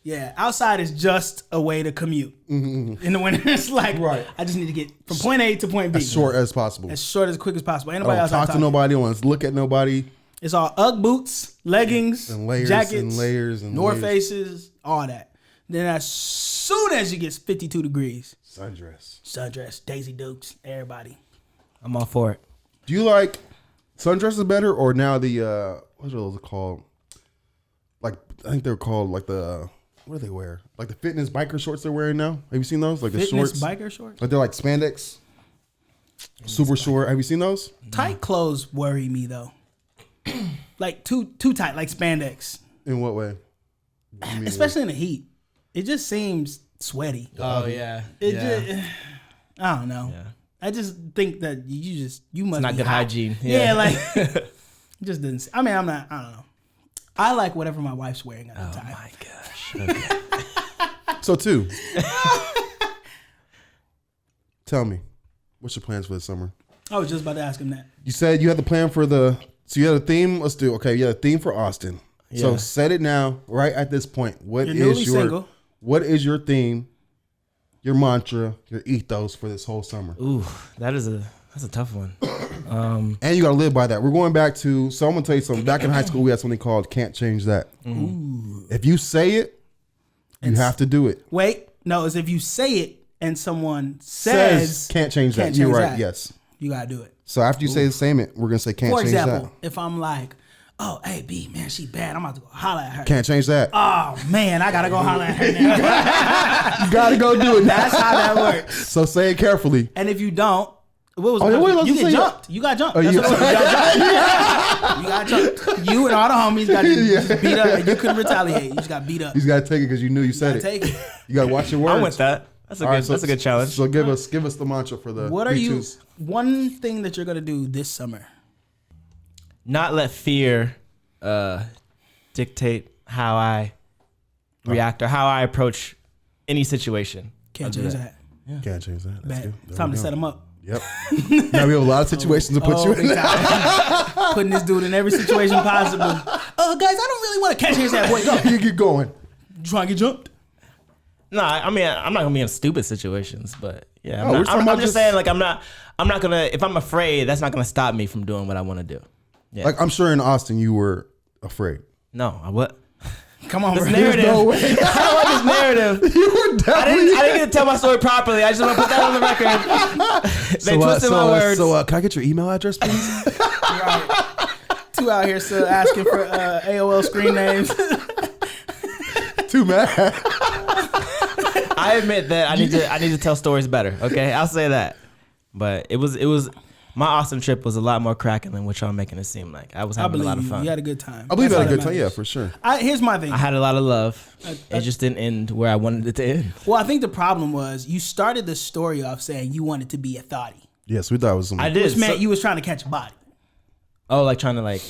Yeah. Outside is just a way to commute. In the winter, it's like
Right.
I just need to get from point A to point B
As short as possible.
as short as quick as possible. Ain't
I
nobody
don't
else
talk to nobody. I don't want to look at nobody.
It's all UGG boots, leggings,
And layers
jackets,
and layers and
North
layers.
Faces, all that. Then as soon as you get 52 degrees,
Sundress.
sundress, Daisy Dukes, everybody.
I'm all for it.
Do you like sundresses better or now the what are those called? Like I think they're called like the what do they wear? Like the fitness biker shorts they're wearing now. Have you seen those? Like the
Fitness
shorts.
biker shorts.
Like they're like spandex. Super short. Have you seen those?
Tight clothes worry me though. Like too tight, like spandex,
In what way? What do you mean?
especially in the heat. It just seems sweaty.
Oh yeah.
It just, I don't know.
Yeah.
I just think that you must
Not
be
good
hot.
hygiene.
Yeah, like it just didn't. I mean, I don't know. I like whatever my wife's wearing at the time.
My gosh.
So too. Tell me, what's your plans for the summer?
I was just about to ask him that.
You said you had the plan for so you had a theme. Let's do okay. You had a theme for Austin. So
Yeah.
set it now, right at this point. What
You're
is
newly
your
single.
What is your theme, your mantra, your ethos for this whole summer?
Ooh, that's a tough one.
And you got to live by that. We're going back to. So I'm gonna tell you something. Back in high school, we had something called "Can't Change That." If you say it, you have to do it.
Wait, no, it's if you say it and someone says
"Can't change that."
can't
You're
change
right.
that.
Yes.
you gotta do it.
So after you say the same it, we're gonna say "Can't
For
change
example,
that."
if I'm like, oh, hey, B, man, she bad. I'm about to go holler at her.
Can't change that.
Oh, man, I gotta go holler at her now.
You gotta go do it.
That's how that works.
So say it carefully.
And if you don't, what was
Oh, yeah, wait, let's
you
just
get
say
jumped. You got jumped.
Oh,
That's
you-
what it was. You got jumped. You and all the homies got just beat up, and you couldn't retaliate. You just got beat up.
You just gotta take it because you knew you said it.
Take it.
You gotta watch your words.
I'm with that. That's a
All
good.
right, so-
that's a good challenge.
So give us the mantra for the.
What are you?
B2s.
One thing that you're gonna do this summer?
Not let fear dictate how I react or how I approach any situation.
Can't
I'll do
change that.
Can't change that. That's
Bad.
good. There
Time
we
to
go.
set him up.
Yep. Now we have a lot of situations to put you in.
big time. Putting this dude in every situation possible. Guys, I don't really want to catch his ass. Boy, go.
You get going.
Trying to get jumped.
No, I mean I'm not gonna be in stupid situations, but yeah,
No, we're talking about
I'm just
just-
saying like I'm not gonna. If I'm afraid, that's not gonna stop me from doing what I want to do. Yeah.
Like I'm sure in Austin you were afraid.
No, I what?
Come on,
This
bro.
narrative.
no way.
I don't want this narrative.
You were
I
definitely.
didn't get to tell my story properly. I just want to put that on the record. They twisted my words.
can I get your email address, please?
Right. Two out here still asking for AOL screen names.
Too mad.
I admit that I need to tell stories better. Okay, I'll say that. But it was my Austin trip was a lot more cracking than what y'all making it seem like. I was
I
having a
believe
lot of
you.
fun.
You had a good time.
I believe you
That's
had a
all
good
that
time. Yeah,
matters.
for sure.
Here's my thing.
I had a lot of love. It just didn't end where I wanted it to end.
Well, I think the problem was you started the story off saying you wanted to be a thotty,
Yes, we thought it was some.
I did.
which meant
So-
you was trying to catch a body.
oh, like trying to like.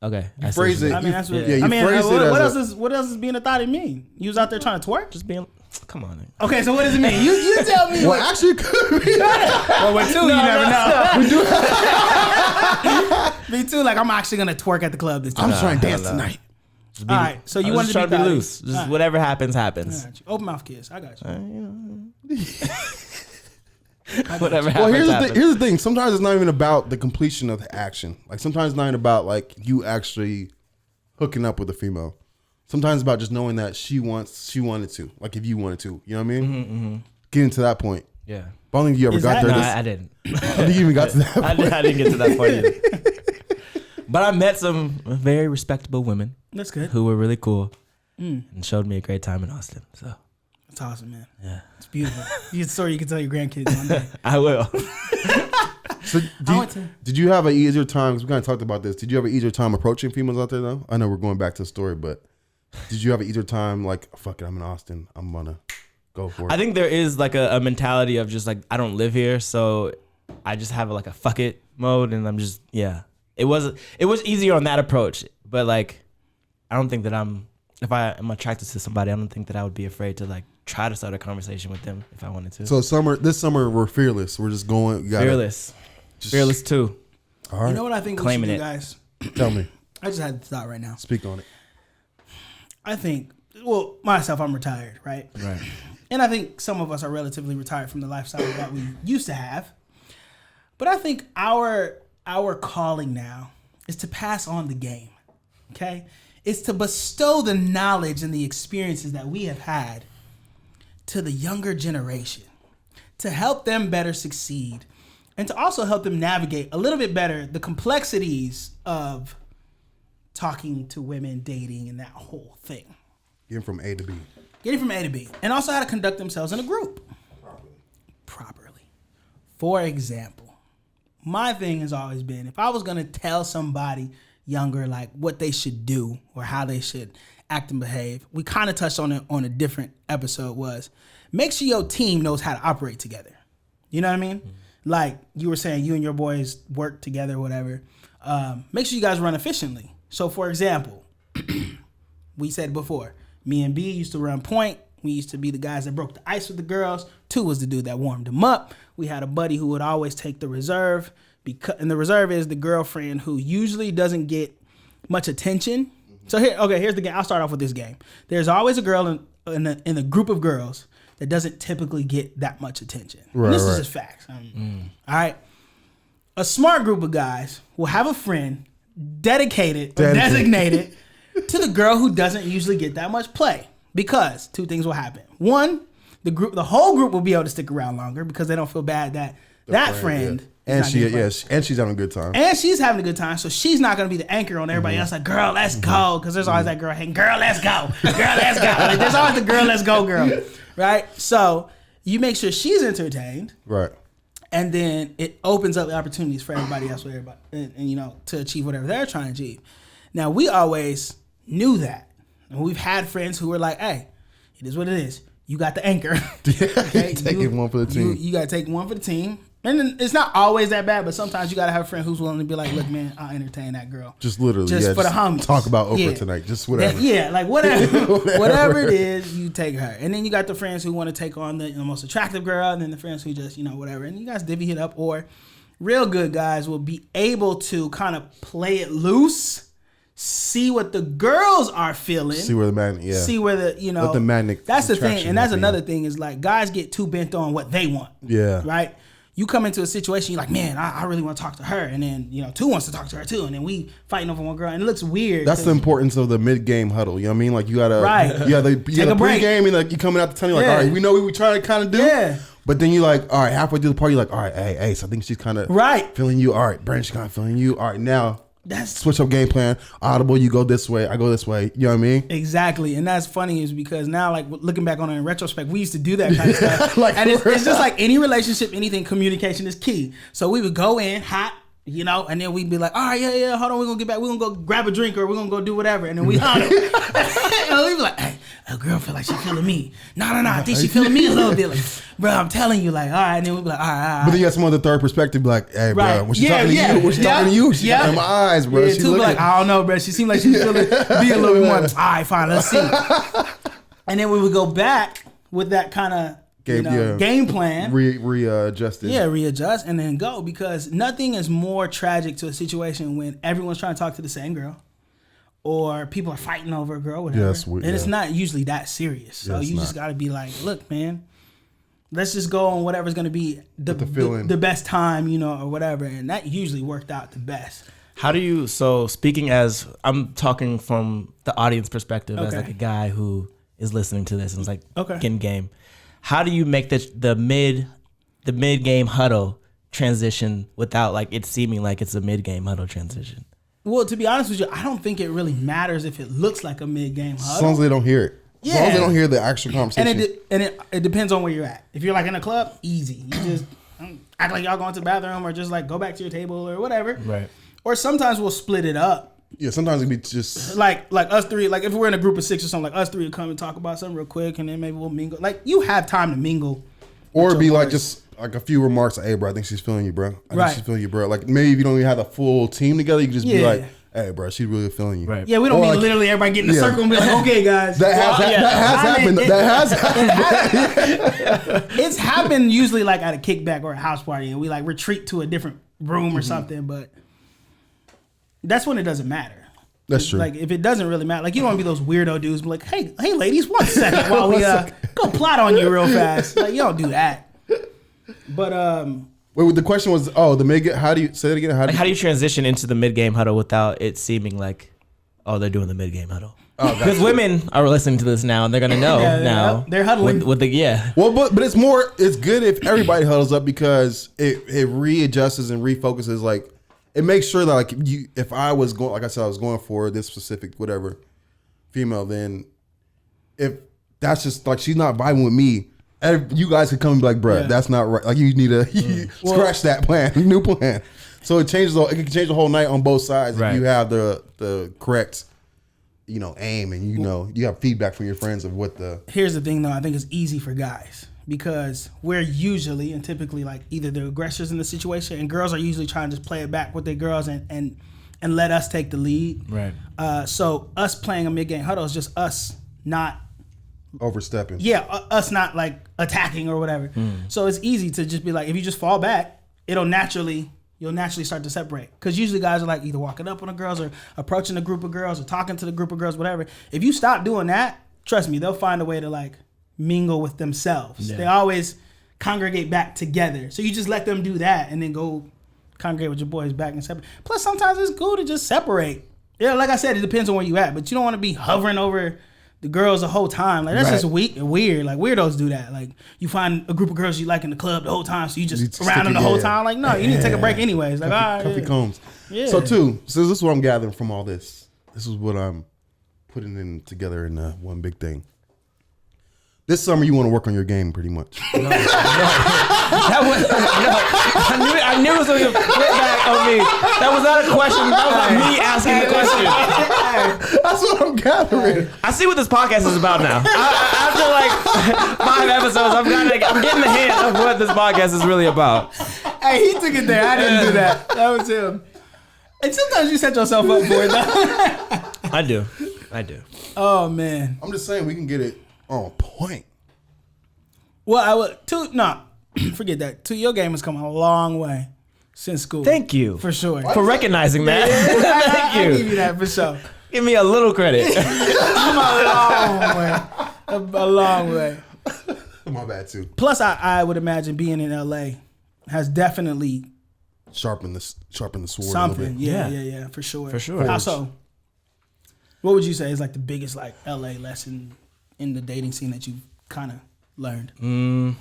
Okay, I see
phrase
what you
it.
mean.
I mean,
You-
that's what.
yeah, you
I mean,
phrased it
what
as
else is what else is being a thotty mean? You was out there trying to twerk.
Just being. Come on. Nigga.
Okay, so what does it mean? You tell me.
Well, actually, it could be.
Well, with two, you never know. Me too. Like I'm actually gonna twerk at the club this time.
I'm trying to dance
no.
tonight.
All right, so you
I was
wanted
just
to
trying to be
thotty.
loose. Just
All right,
whatever happens,
I
happens.
got you. Open mouth kiss. I got you.
Whatever
Well,
happens,
here's the thing.
happens.
Here's the thing. Sometimes it's not even about the completion of the action. Like sometimes it's not even about like you actually hooking up with a female. Sometimes it's about just knowing that she wanted to. Like if you wanted to, you know what I mean? Getting to that point.
Yeah.
I don't think you ever
Is
got
that-
there.
No,
This-
I didn't.
I don't think you even got to that point.
I didn't get to that point either. But I met some very respectable women
That's good.
who were really cool and showed me a great time in Austin. So
That's awesome, man.
yeah,
It's beautiful. You story you can tell your grandkids one day.
I will.
So did you have an easier time? Because we kind of talked about this. Did you have an easier time approaching females out there though? I know we're going back to the story, but did you have an easier time? Like, fuck it, I'm in Austin. I'm gonna go for it.
I think there is like a mentality of just like I don't live here, so I just have like a fuck it mode, and I'm just It was easier on that approach, but like I don't think that I'm if I am attracted to somebody, I don't think that I would be afraid to like try to start a conversation with them if I wanted to.
So this summer we're fearless. We're just going.
Fearless too.
All right.
You know what I think
Claiming
we should do,
it.
guys?
Tell me.
I just had to thought right now.
Speak on it.
I think, well, myself, I'm retired, right?
Right.
And I think some of us are relatively retired from the lifestyle that we used to have. But I think our calling now is to pass on the game, okay? It's to bestow the knowledge and the experiences that we have had to the younger generation, to help them better succeed, and to also help them navigate a little bit better the complexities of talking to women, dating, and that whole thing.
Getting from A to B.
Getting from A to B. And also how to conduct themselves in a group. Properly. For example, my thing has always been, if I was going to tell somebody younger like what they should do or how they should act and behave, we kind of touched on it on a different episode, was make sure your team knows how to operate together. You know what I mean? Mm-hmm. Like you were saying, you and your boys work together or whatever. Make sure you guys run efficiently. So for example, we said before, me and B used to run point. We used to be the guys that broke the ice with the girls. 2 was the dude that warmed them up. We had a buddy who would always take the reserve, and the reserve is the girlfriend who usually doesn't get much attention. So here's the game. I'll start off with this game. There's always a girl in a group of girls that doesn't typically get that much attention.
Right,
this is
right.
just facts. All right. A smart group of guys will have a friend dedicated. Or designated to the girl who doesn't usually get that much play, because 2 things will happen. 1, the whole group will be able to stick around longer because they don't feel bad that friend.
And she's having a good time.
And she's having a good time, so she's not gonna be the anchor on everybody else. Like, girl, let's go, because there's always that girl hating, girl, let's go, girl, let's go. Like, there's always the girl, let's go, girl, right? So you make sure she's entertained,
Right.
and then it opens up the opportunities for everybody else, and to achieve whatever they're trying to achieve. Now, we always knew that, and we've had friends who were like, "Hey, it is what it is. You got the anchor. Okay?
Taking one for the team.
You got to take one for the team." And then it's not always that bad, but sometimes you got to have a friend who's willing to be like, "Look, man, I'll entertain that girl.
Just literally,
for the homies.
Talk about Oprah tonight. Just whatever.
Like whatever it is, you take her. And then you got the friends who want to take on the most attractive girl, and then the friends who just whatever. And you guys divvy it up. Or real good guys will be able to kind of play it loose. See what the girls are feeling.
See where the magnet,
See where the,
Let the magnet.
That's the thing. And that's another thing is like guys get too bent on what they want.
Yeah.
Right? You come into a situation, you're like, man, I really want to talk to her. And then, 2 wants to talk to her too. And then we fighting over one girl. And it looks weird.
That's the importance of the mid-game huddle. You know what I mean? Like you gotta, you gotta
a break.
Pre-game and like you coming out to tell you like, all right, we know what we trying to kind of do.
Yeah.
But then you like, all right, halfway through the party, you're like, all right, hey, so I think she's kind of feeling you. All right, Brandon's kind of feeling you. All right, now switch up game plan. Audible, you go this way, I go this way. You know what I mean?
Exactly. And that's funny is because now, like looking back on it in retrospect, we used to do that kind of stuff. And it's just like any relationship, anything, communication is key. So we would go in hot, and then we'd be like, all right, yeah, hold on, we're gonna get back, we're gonna go grab a drink or we're gonna go do whatever, and then we huddle. And we'd be like, hey, a girl feel like she feeling me. No, I think she feeling me a little bit. Like, bro, I'm telling you, like, all right, and then we'd be like, all right.
But then you got some other third perspective, like, hey, bro, when she talking to you, when she talking to you, she got in my eyes, bro.
Yeah, too, like, I don't know, bro. She seemed like she was feeling be a little bit more. All right, fine, let's see. And then we would go back with that kind of game plan.
Readjusted.
Yeah, readjust and then go, because nothing is more tragic to a situation when everyone's trying to talk to the same girl or people are fighting over a girl, whatever. And it's not usually that serious. So you just got to be like, look, man, let's just go on whatever's going to be the best time, or whatever. And that usually worked out the best.
How do you, so speaking as, I'm talking from the audience perspective as like a guy who is listening to this and is like getting game. How do you make the mid game huddle transition without like it seeming like it's a mid game huddle transition?
Well, to be honest with you, I don't think it really matters if it looks like a mid game huddle.
As long as they don't hear it. As long as they don't hear the actual conversation.
And it depends on where you're at. If you're like in a club, easy. You just act like y'all going to the bathroom or just like go back to your table or whatever.
Right.
Or sometimes we'll split it up.
Yeah, sometimes it'd be just
like us 3. Like if we're in a group of 6 or something, like us 3 will come and talk about something real quick, and then maybe we'll mingle. Like you have time to mingle,
or be like just like a few remarks. Like, hey, bro, I think she's feeling you, bro. I think she's feeling you, bro. Like maybe if you don't even have the full team together, you can just be like, hey, bro, she really feeling you.
Right.
Yeah, we don't
Or
need
like-
literally everybody get in a
yeah.
circle and be like, okay, guys.
That has happened. That has happened.
It's happened usually like at a kickback or a house party, and we like retreat to a different room or something. But that's when it doesn't matter.
That's true.
Like if it doesn't really matter, like you don't want to be those weirdo dudes. Be like, hey, ladies, 1 second while we go plot on you real fast. Like you don't do that. But
Wait, the question was, the mid. How do you say it again?
Like, how do you transition into the mid game huddle without it seeming like, oh, they're doing the mid game huddle? Because women are listening to this now and they're gonna know
Yeah,
now.
they're huddling.
with the
Well, but it's good if everybody huddles up because it readjusts and refocuses. Like it makes sure that like if I was going, like I said, I was going for this specific whatever female, then if that's just like she's not vibing with me, you guys could come and be like, bruh,
Yeah.
that's not right. Like you need to scratch that plan, new plan. So it changes. It can change the whole night on both sides
Right.
if you have the correct, aim and you have feedback from your friends of what the.
here's the thing, though. I think it's easy for guys because we're usually and typically like either the aggressors in the situation, and girls are usually trying to just play it back with their girls and let us take the lead.
Right.
So us playing a mid game huddle is just us not.
Overstepping.
Yeah, us not like attacking or whatever. So it's easy to just be like, if you just fall back, you'll naturally start to separate. Because usually guys are like either walking up on the girls or approaching a group of girls or talking to the group of girls, whatever. If you stop doing that, trust me, they'll find a way to like mingle with themselves.
Yeah.
They always congregate back together. So you just let them do that and then go congregate with your boys back and separate. Plus sometimes it's cool to just separate. Yeah, like I said, it depends on where you at, but you don't want to be hovering over the girls the whole time. Like that's
Right.
just weird. Like weirdos do that. Like you find a group of girls you like in the club the whole time, so you
You
just
stick
around them the
it,
whole
yeah.
time. Like no, you need to take a break anyways. Like all right,
Comfy
yeah.
combs.
Yeah.
So this is what I'm gathering from all this. This is what I'm putting in together in one big thing. This summer you want to work on your game pretty much.
That was no. I knew it was going to flip back on me. That was not a question. That was like me asking the question.
That's what I'm gathering.
I see what this podcast is about now. After like 5 episodes, I'm getting the hint of what this podcast is really about.
Hey, he took it there. I didn't do that. That was him. And sometimes you set yourself up for it though.
I do.
Oh man.
I'm just saying we can get it on point.
Well, I would forget that. Your game has come a long way since school.
Thank you
For sure.
for recognizing that.
I
Thank
give
you.
you that for sure.
Give me a little credit.
A long way.
My bad too.
Plus, I would imagine being in LA has definitely
Sharpen the sword a little
something.
bit.
Yeah, for sure.
For sure.
How so? What would you say is like the biggest like LA lesson in the dating scene that you kind of learned?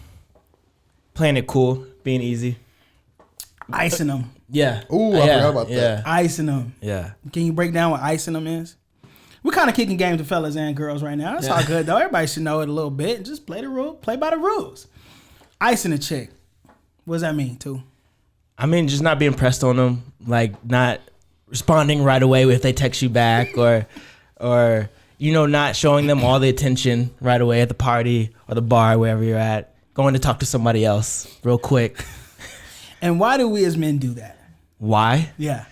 Playing it cool, being easy.
Icing them.
Yeah.
Ooh, I forgot about that.
Icing them.
Yeah.
Can you break down what icing them is? We're kind of kicking games to fellas and girls right now. That's all good though. Everybody should know it a little bit. Just play the rule. Play by the rules. Icing a chick. What does that mean, too?
I mean, just not being pressed on them, like not responding right away if they text you back, or not showing them all the attention right away at the party or the bar, wherever you're at. Going to talk to somebody else real quick.
And why do we as men do that?
Why?
Yeah.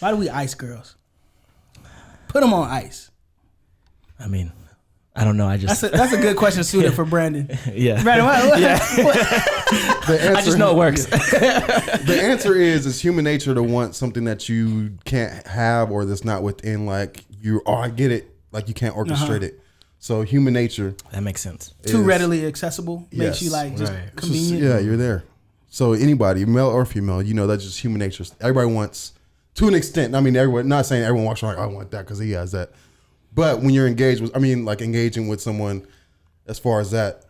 Why do we ice girls? Put them on ice.
I mean, I don't know. I just
That's a good question suited for Brandon.
yeah.
Brandon, what?
The answer,
I just know it works.
The answer is it's human nature to want something that you can't have or that's not within like you. Oh, I get it. Like you can't orchestrate it. So human nature
That makes sense.
Too
is-
readily accessible makes
Yes.
you like just
Right.
it's just-
convenient.
yeah, you're there. So anybody, male or female, that's just human nature. Everybody wants, to an extent. I mean, everyone. Not saying everyone walks around like I want that because he has that. But when you're engaged with, engaging with someone, as far as that,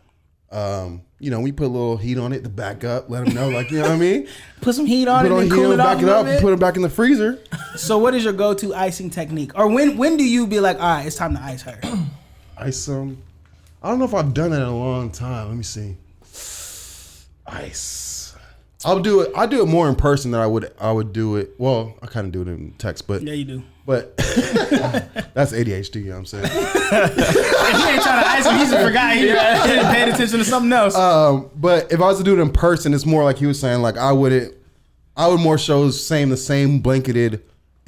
we put a little heat on it to back up, let them know, like, you know what I mean?
Put some heat on
Put
it
on
and
heat,
cool it off
back
a
it
little
up,
bit.
put it back in the freezer.
So what is your go-to icing technique? Or when do you be like, all right, it's time to ice her?
Ice I don't know if I've done that in a long time. Let me see. Ice. I'll do it. I do it more in person than I would do it. Well, I kind of do it in text, but
Yeah, you do.
but that's ADHD. You know what I'm saying?
He ain't trying to ice him. He just forgot. He paid attention to something else.
But if I was to do it in person, it's more like he was saying. Like I would more show the same blanketed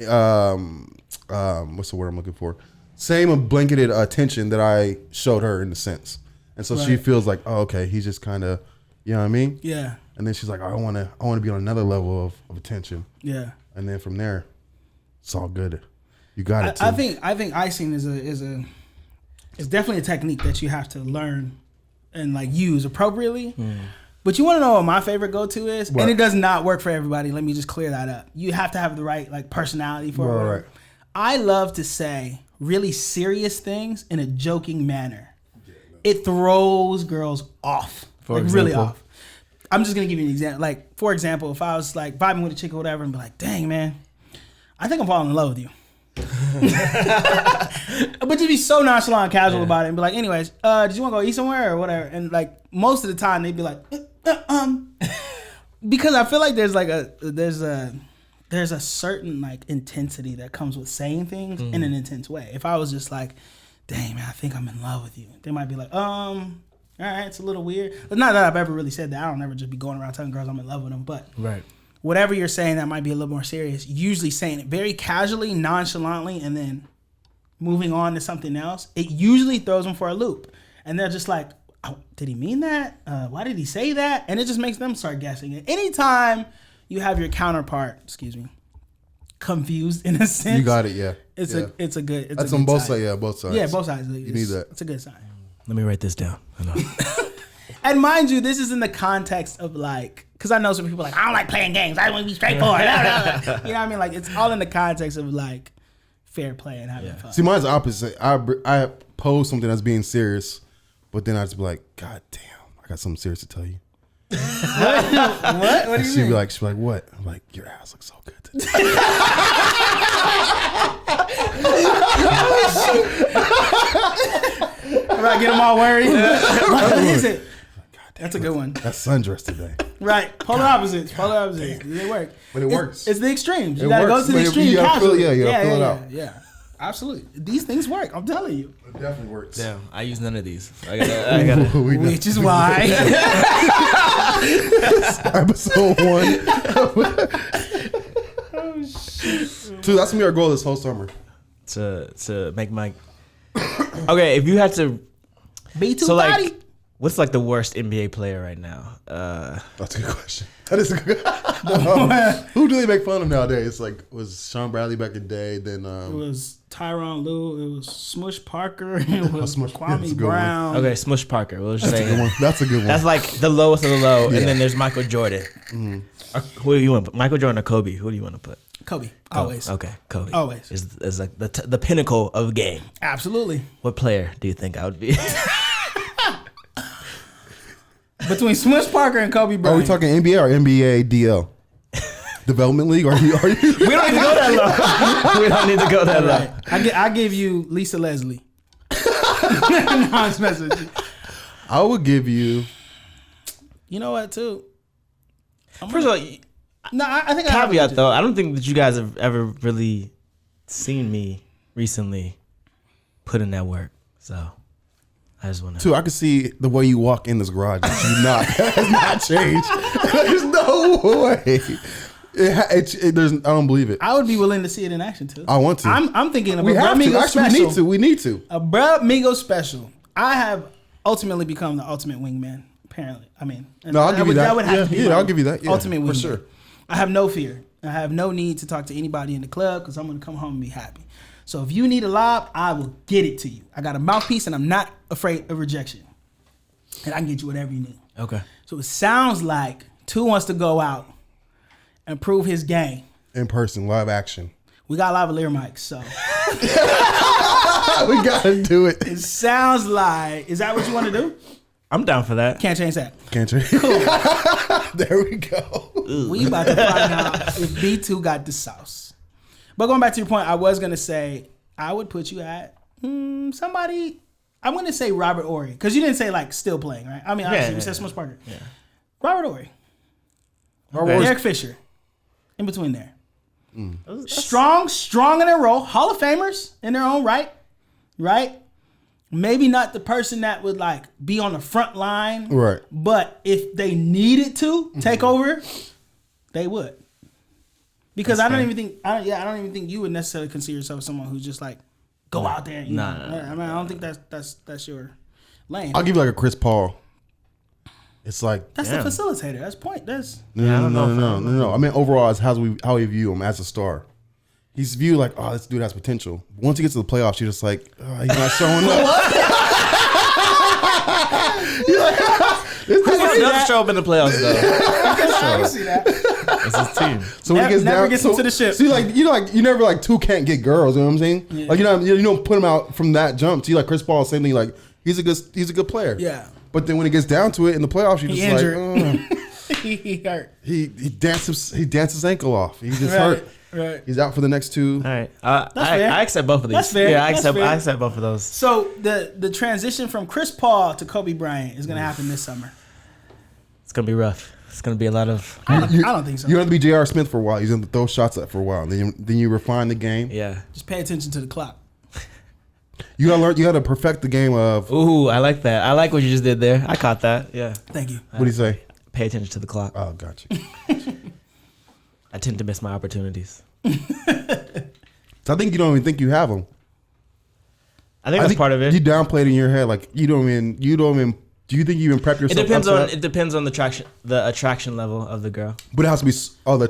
what's the word I'm looking for? Same blanketed attention that I showed her in the sense, and so she feels like, oh, okay, he's just kind of, you know what I mean?
Yeah.
And then she's like, I want to be on another level of attention.
Yeah.
And then from there, it's all good. You got it. Too.
I think icing is definitely a technique that you have to learn and like use appropriately. But you want to know what my favorite go-to is?
What?
And it does not work for everybody. Let me just clear that up. You have to have the right like personality for it.
Right.
I love to say really serious things in a joking manner. It throws girls off. Really off. I'm just gonna give you an example. Like, for example, if I was like vibing with a chick or whatever and be like, dang man, I think I'm falling in love with you. But just be so nonchalant and casual about it and be like, anyways, did you want to go eat somewhere or whatever? And like most of the time they'd be like, because I feel like there's a certain like intensity that comes with saying things in an intense way. If I was just like, dang man, I think I'm in love with you, they might be like, all right, it's a little weird. But not that I've ever really said that. I don't ever just be going around telling girls I'm in love with them. But whatever you're saying that might be a little more serious, usually saying it very casually, nonchalantly, and then moving on to something else, it usually throws them for a loop. And they're just like, oh, did he mean that? Why did he say that? And it just makes them start guessing. And anytime you have your counterpart, confused in a sense.
You got it, yeah.
It's a good.
That's
a
on
good
both
sign.
sides. Yeah, both sides.
Yeah, both sides.
You need that.
It's a good sign.
Let me write this down.
And mind you, this is in the context of like, because I know some people are like, I don't like playing games. I want to be straightforward. You know what I mean? Like, it's all in the context of like fair play and having fun.
See, mine's the opposite. I pose something that's being serious, but then I just be like, God damn, I got something serious to tell you.
What? What do you
She'd
mean?
be like, what? I'm like, your ass looks so good today.
About get them all worried. What is it? That's a good one.
That's sundress today.
Right. Polar opposites. They work.
But it works.
It's the extremes. You
It
gotta
works.
go to the
But
extreme.
you gotta feel-
casually.
you gotta feel it out.
Yeah. Absolutely. These things work. I'm telling you.
It definitely works.
Damn, I use none of these. I gotta.
We know.
Which is why.
Episode 1. Dude, that's gonna be our goal this whole summer.
to make my. Okay, if you had to.
B2
So like,
body.
what's like the worst NBA player right now?
That's a good question. That is a good. Who do they make fun of nowadays? It's like, was Sean Bradley back in the day? Then
It was Tyronn Lue. It was Smush Parker. It was
Smush-
Kwame
that's a good one.
Brown.
Okay, Smush Parker. We'll just say
Good one. That's a good one.
that's like the lowest of the low,
Yeah.
and then there's Michael Jordan. Who do you want to put? Michael Jordan or Kobe? Who do you want to put?
Kobe. Always.
Okay, Kobe.
Always.
Is like the pinnacle of game.
Absolutely.
What player do you think I would be?
Between Smush Parker and Kobe
Are
Bryant.
we talking NBA or NBA DL? Development League? Are you?
We don't need to go that low. We don't need to go that low.
Right. I give you Lisa Leslie. No, I'm just messing with you.
I would give you.
You know what, too?
First of all,
No, I think I have
caveat
a-
though, I don't think that you guys have ever really seen me recently put in that work. So I just want to.
Too, I can see the way you walk in this garage. That has not changed. There's no way. I don't believe it.
I would be willing to see it in action, too.
I want to.
I'm thinking of
We
a
have
Bruh
to.
Migos
Actually,
special.
we need to.
A Bruh Migos special. I have ultimately become the ultimate wingman, apparently. I mean,
No, I'll give you that.
would have to be
Yeah,
my
I'll give you that. Yeah,
ultimate
for
wingman.
sure.
I have no fear. I have no need to talk to anybody in the club because I'm going to come home and be happy. So if you need a lob, I will get it to you. I got a mouthpiece and I'm not afraid of rejection. And I can get you whatever you need.
Okay.
So it sounds like 2 wants to go out and prove his game.
In person, live action.
We got lavalier mics, so
We gotta do it.
it sounds like, is that what you want to do?
I'm down for that.
Can't change that.
Can't you? There we go.
We about to find out if B2 got the sauce. But going back to your point, I was going to say, I would put you at somebody, I'm going to say Robert Horry. Because you didn't say like still playing, right? I mean, obviously, you said Smush Parker.
Yeah.
Robert Horry.
Okay.
Derek Fisher. In between there. Strong in their role. Hall of Famers in their own right. Right? Maybe not the person that would like be on the front line.
Right.
But if they needed to take over, they would. Because
That's
I don't
fair.
even think I don't even think you would necessarily consider yourself someone who's just like go out there. And, you
Nah,
know,
nah,
I mean, I don't think that's your lane.
I'll give you like a Chris Paul. It's like
That's
Damn.
the facilitator. That's point. That's
Yeah, I don't know if
no. I mean, overall, it's how we view him as a star. He's viewed like, oh, this dude has potential. Once he gets to the playoffs, you're just like, oh, he's not showing up.
Chris Paul does show up in the playoffs though.
I can see that.
It's his team.
So when he gets
Never
down,
gets
so,
into the ship.
See, like you never like two can't get girls. You know what I'm saying?
Yeah.
Like you don't put him out from that jump. See, like Chris Paul, same thing. Like he's a good player.
Yeah.
But then when it gets down to it in the playoffs, you're
He
just
injured.
like,
He hurt.
he dances his ankle off. He just
Right.
hurt.
Right.
He's out for the next 2.
All right.
That's fair.
I accept both of these.
That's fair.
Yeah, I
That's
accept.
fair.
I accept both of those.
So the transition from Chris Paul to Kobe Bryant is gonna happen this summer.
It's gonna be rough. It's gonna be a lot of.
I don't think so.
You have to be J.R. Smith for a while. He's going to throw shots at for a while. Then you refine the game.
Yeah.
Just pay attention to the clock.
You got to learn. You got to perfect the game of.
Ooh, I like that. I like what you just did there. I caught that. Yeah.
Thank you.
What do you say?
Pay attention to the clock.
Oh, gotcha.
I tend to miss my opportunities.
So I think you don't even think you have them.
I think that's part of it.
You downplayed it in your head, like you don't even. Do you think you even prep
It
yourself?
depends
up to
on
that?
it depends on the attraction level of the girl.
But it has to be but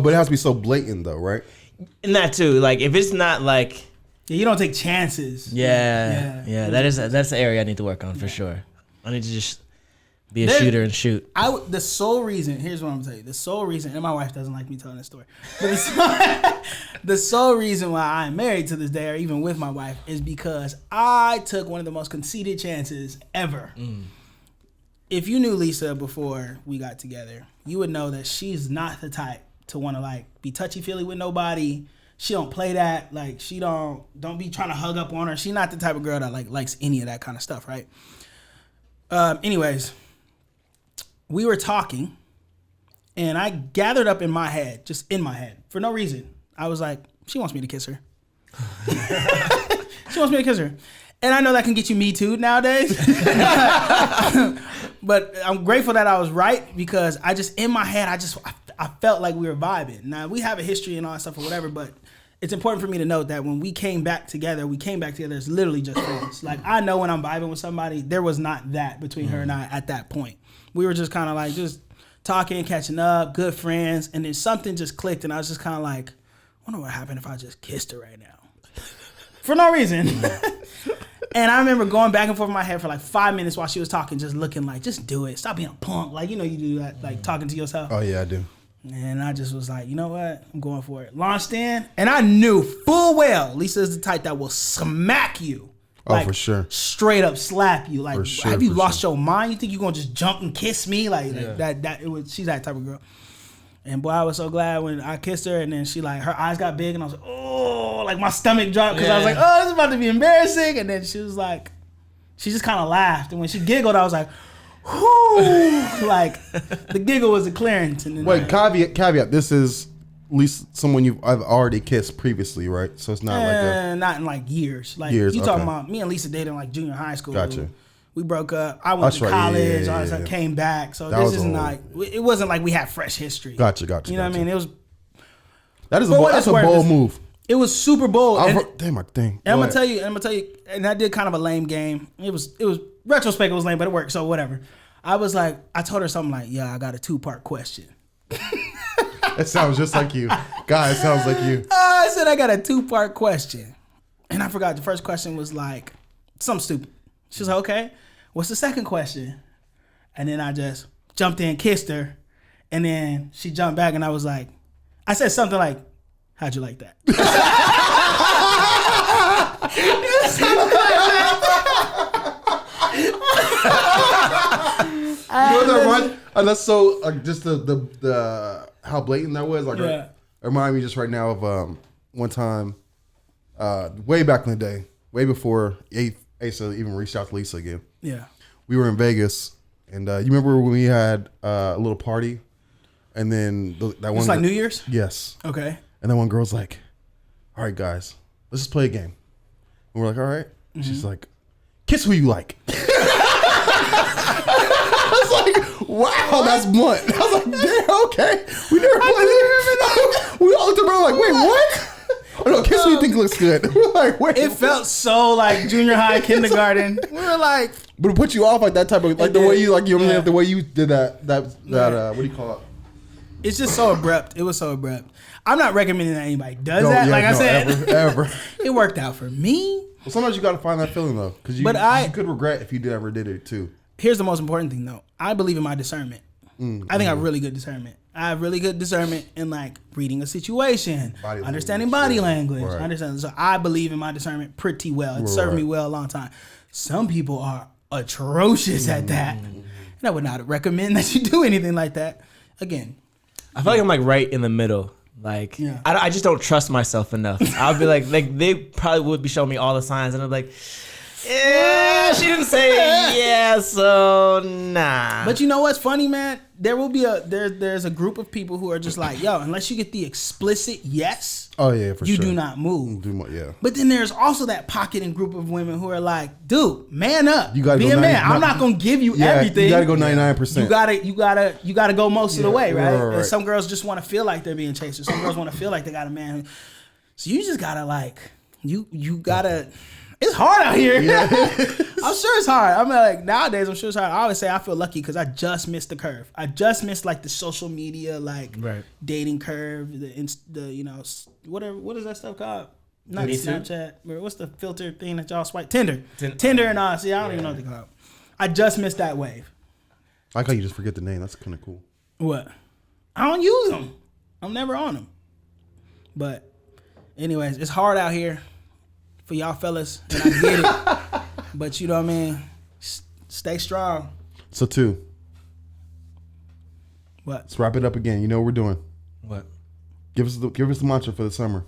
it has to be so blatant though, right?
And that too. Like if it's not like
Yeah, you don't take chances.
yeah. That's the area I need to work on for sure. I need to just be a shooter and shoot.
The sole reason, here's what I'm gonna tell you. The sole reason, and my wife doesn't like me telling this story, but the sole reason why I'm married to this day, or even with my wife, is because I took one of the most conceited chances ever. If you knew Lisa before we got together, you would know that she's not the type to want to like be touchy feely with nobody. She don't play that. Like she don't be trying to hug up on her. She's not the type of girl that like likes any of that kind of stuff, right? Anyways, we were talking, and I gathered up in my head, just in my head, for no reason. I was like, she wants me to kiss her. She wants me to kiss her. And I know that can get you Me Too nowadays. But I'm grateful that I was right, because I just, in my head, I felt like we were vibing. Now, we have a history and all that stuff or whatever, but it's important for me to note that when we came back together as literally just friends. Like, I know when I'm vibing with somebody, there was not that between her and I at that point. We were just kind of like just talking, catching up, good friends, and then something just clicked, and I was just kind of like, I wonder what happened if I just kissed her right now. For no reason. And I remember going back and forth in my head for like 5 minutes while she was talking, just looking like, just do it. Stop being a punk. Like, you know, you do that, like talking to yourself.
Oh yeah, I do.
And I just was like, you know what? I'm going for it. Launched in, and I knew full well Lisa is the type that will smack you.
Oh,
Like,
for sure.
Straight up slap you. Like,
For sure,
have you
for
lost your mind? You think you're gonna just jump and kiss me? Like that it was, she's that type of girl. And boy, I was so glad when I kissed her, and then she like, her eyes got big, and I was like, oh, like my stomach dropped, because I was like, oh, this is about to be embarrassing. And then she was like, she just kind of laughed, and when she giggled, I was like, whoo, like the giggle was a clearance. And then
Wait, caveat. This is at least someone I've already kissed previously, right? So it's not like
not in like years. Like
Years,
you talking
okay.
about me and Lisa dated in like junior high school.
Gotcha.
We broke up. I went
That's
to
right.
college.
Yeah,
I was
yeah.
like, came back. So
That
this
was a
isn't
whole-
like, it wasn't like we had fresh history.
Gotcha.
You know what I mean? It was
That is
For what
that's
it's
a
worth,
bold
it's-
move.
it was super bold.
Damn my thing.
And I'm gonna tell you, and I did kind of a lame game. It was retrospect, it was lame, but it worked, so whatever. I was like, I told her something like, yeah, I got a 2-part question.
It sounds just like you. God, it sounds like you.
I said I got a 2-part question. And I forgot the first question was like something stupid. She was like, okay, what's the second question? And then I just jumped in, kissed her, and then she jumped back, and I was like, I said something like, how'd you like that?
And that's so just the how blatant that was. Like,
Yeah.
it reminded me just right now of one time, way back in the day, way before Asa even reached out to Lisa again.
Yeah.
We were in Vegas, and you remember when we had a little party, and then that one.
It's like New Year's?
Yes.
Okay.
And then one girl's like, "All right, guys, let's just play a game." And we're like, "All right." She's like, "Kiss who you like." I was like, Wow, that's blunt. I was like, damn, okay. We never played it. We all looked around like, wait, what? Oh no, Kiss Me Think looks good. We're like, wait.
It felt so like junior high, kindergarten. We were like,
But it put you off like that type of like the
did.
way you like you know
Yeah.
the way you did that what do you call it?
it's just so abrupt. It was so abrupt. I'm not recommending that anybody does that. Like I said,
ever.
it worked out for me.
Well, sometimes you got to find that feeling though, because you could regret if you ever did it too.
Here's the most important thing though. I believe in my discernment. I think I have really good discernment. I have really good discernment in like reading a situation, understanding body language,
Right.
understanding. So I believe in my discernment pretty well. It served me well a long time. Some people are atrocious at that, and I would not recommend that you do anything like that. Again,
I feel like I'm like right in the middle. Like
Yeah.
I just don't trust myself enough. I'll be like they probably would be showing me all the signs, and I'm like, yeah, she didn't say yeah, so nah.
but you know what's funny, man? There will be there's a group of people who are just like, yo, unless you get the explicit yes,
Oh yeah, for
you
sure.
do not move.
Do more, yeah.
But then there's also that pocket and group of women who are like, dude, man up.
You gotta
be
go
a man.
90
I'm not gonna give you
Yeah,
everything.
you got to go 99%.
You gotta go most of the way, right?
right.
And some girls just want to feel like they're being chased, or some girls want to feel like they got a man. So you just gotta like, you gotta. It's hard out here. I'm sure it's hard. I mean, like nowadays, I'm sure it's hard. I always say I feel lucky because I just missed the curve. I just missed like the social media, like dating curve, what is that stuff called? Not
Me Too?
Snapchat. What's the filter thing that y'all swipe? Tinder. Tinder and all. See, I don't even know what they call it. I just missed that wave.
I like how you just forget the name. That's kind of cool.
What? I don't use them. I'm never on them. But, anyways, it's hard out here for y'all fellas, and I get it. But you know what I mean? Stay strong.
So 2.
What?
Let's wrap it up again. You know what we're doing.
What?
Give us the mantra for the summer.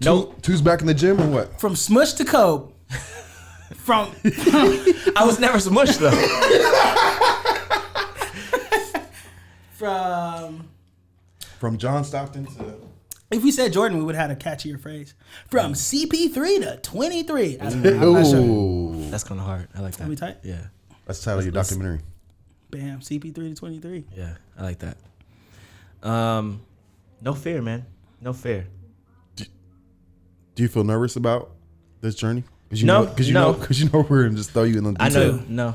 Nope.
2's back in the gym or what?
From smush to Kobe. From
I was never smushed though.
From John Stockton to
if we said Jordan, we would have had a catchier phrase. From CP3 to 23. I'm not sure.
Ooh.
That's kind of hard. I like that.
Let me type.
Yeah.
That's the title of your documentary.
Bam. CP3 to 23.
Yeah. I like that. No fear, man. No fear.
Do you feel nervous about this journey? Because you
No,
know we're gonna just throw you in the.
I know. No.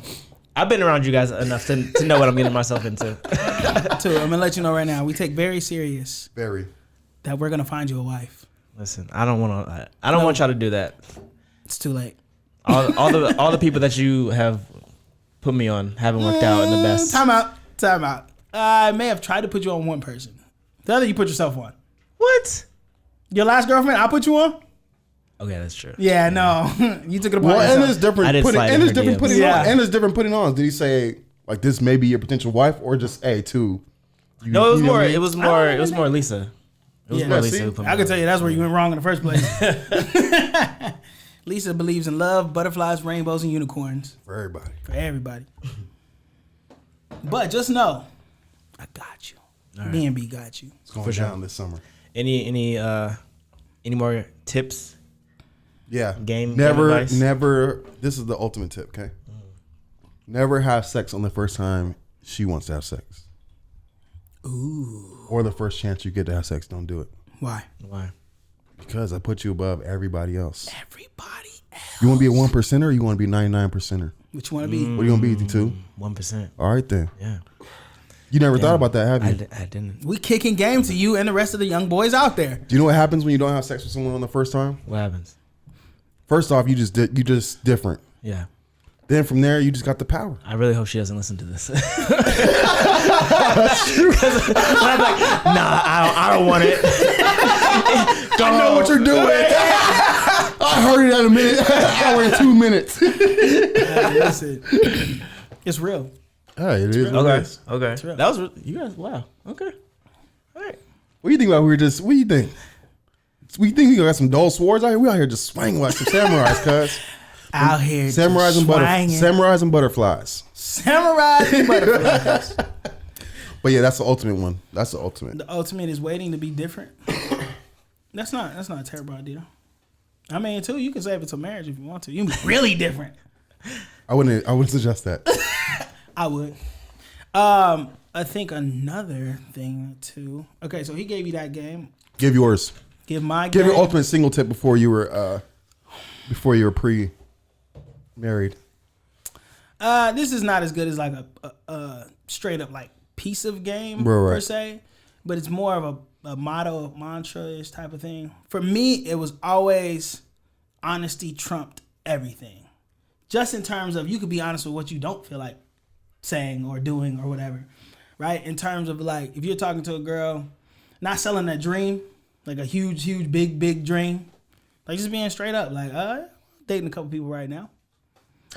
I've been around you guys enough to know what I'm getting myself into.
Too, I'm gonna let you know right now. We take very serious
Very.
that we're gonna find you a wife.
Listen, I don't want to. I don't want y'all to do that.
It's too late.
All the people that you have put me on haven't worked out in the best.
Time out. I may have tried to put you on one person. The other you put yourself on.
What?
Your last girlfriend, I put you on?
Okay, that's true.
Yeah, no. You took it upon
Well, and
yourself.
it's different.
I did slide in her DMs.
Putting
Yeah.
on. And it's different putting on. Did he say like this may be your potential wife or just hey 2?
No, it was
you know
more.
what I mean?
It was more. It was more Lisa. It was
Yeah.
more
Yeah,
Lisa
see?
who put me
I can
on.
tell you that's where you went wrong in the first place. Lisa believes in love, butterflies, rainbows, and unicorns
For everybody.
for everybody. But just know, I got you. B&B got you.
It's going
For sure.
down this summer.
Any more tips?
Yeah.
Game
Never.
advice?
This is the ultimate tip. Okay. Never have sex on the first time she wants to have sex.
Ooh.
Or the first chance you get to have sex. Don't do it.
Why?
Why?
Because I put you above everybody else.
Everybody else.
You want to be a 1%er or you want to be 99%er?
Which you want to be?
What do you want to be, 2?
1%.
All right then.
Yeah.
You never thought about that, have you?
I didn't.
We kicking game to you and the rest of the young boys out there.
Do you know what happens when you don't have sex with someone on the first time?
What happens?
First off, you just different.
Yeah.
Then from there, you just got the power.
I really hope she doesn't listen to this. That's true. I'm like, nah, I don't want it.
I know what you're doing. I heard it at a minute. Hour and 2 minutes.
Listen, it's real.
Hey, it is.
Okay. Okay.
real.
That was you guys. Wow. Okay. All right.
What do you think about? What do you think? We think we got some dull swords out here. We out here just swinging like some samurais, cuz.
Out here,
Samurais and butterflies.
Samurais and butterflies.
But yeah, that's the ultimate one. That's the ultimate.
The ultimate is waiting to be different. That's not a terrible idea. I mean, too, you can save it till marriage if you want to. You can be really different.
I wouldn't suggest that.
I would. I think another thing too. Okay, so he gave you that game.
Give yours.
Give my
Give
game.
your ultimate single tip before you were pre-married.
This is not as good as like a straight up like piece of game
Right.
per se, but it's more of a motto, mantra-ish type of thing. For me, it was always honesty trumped everything. Just in terms of you could be honest with what you don't feel like saying or doing or whatever, right? In terms of like if you're talking to a girl, not selling that dream, like a huge, big dream, like just being straight up, like dating a couple people right now.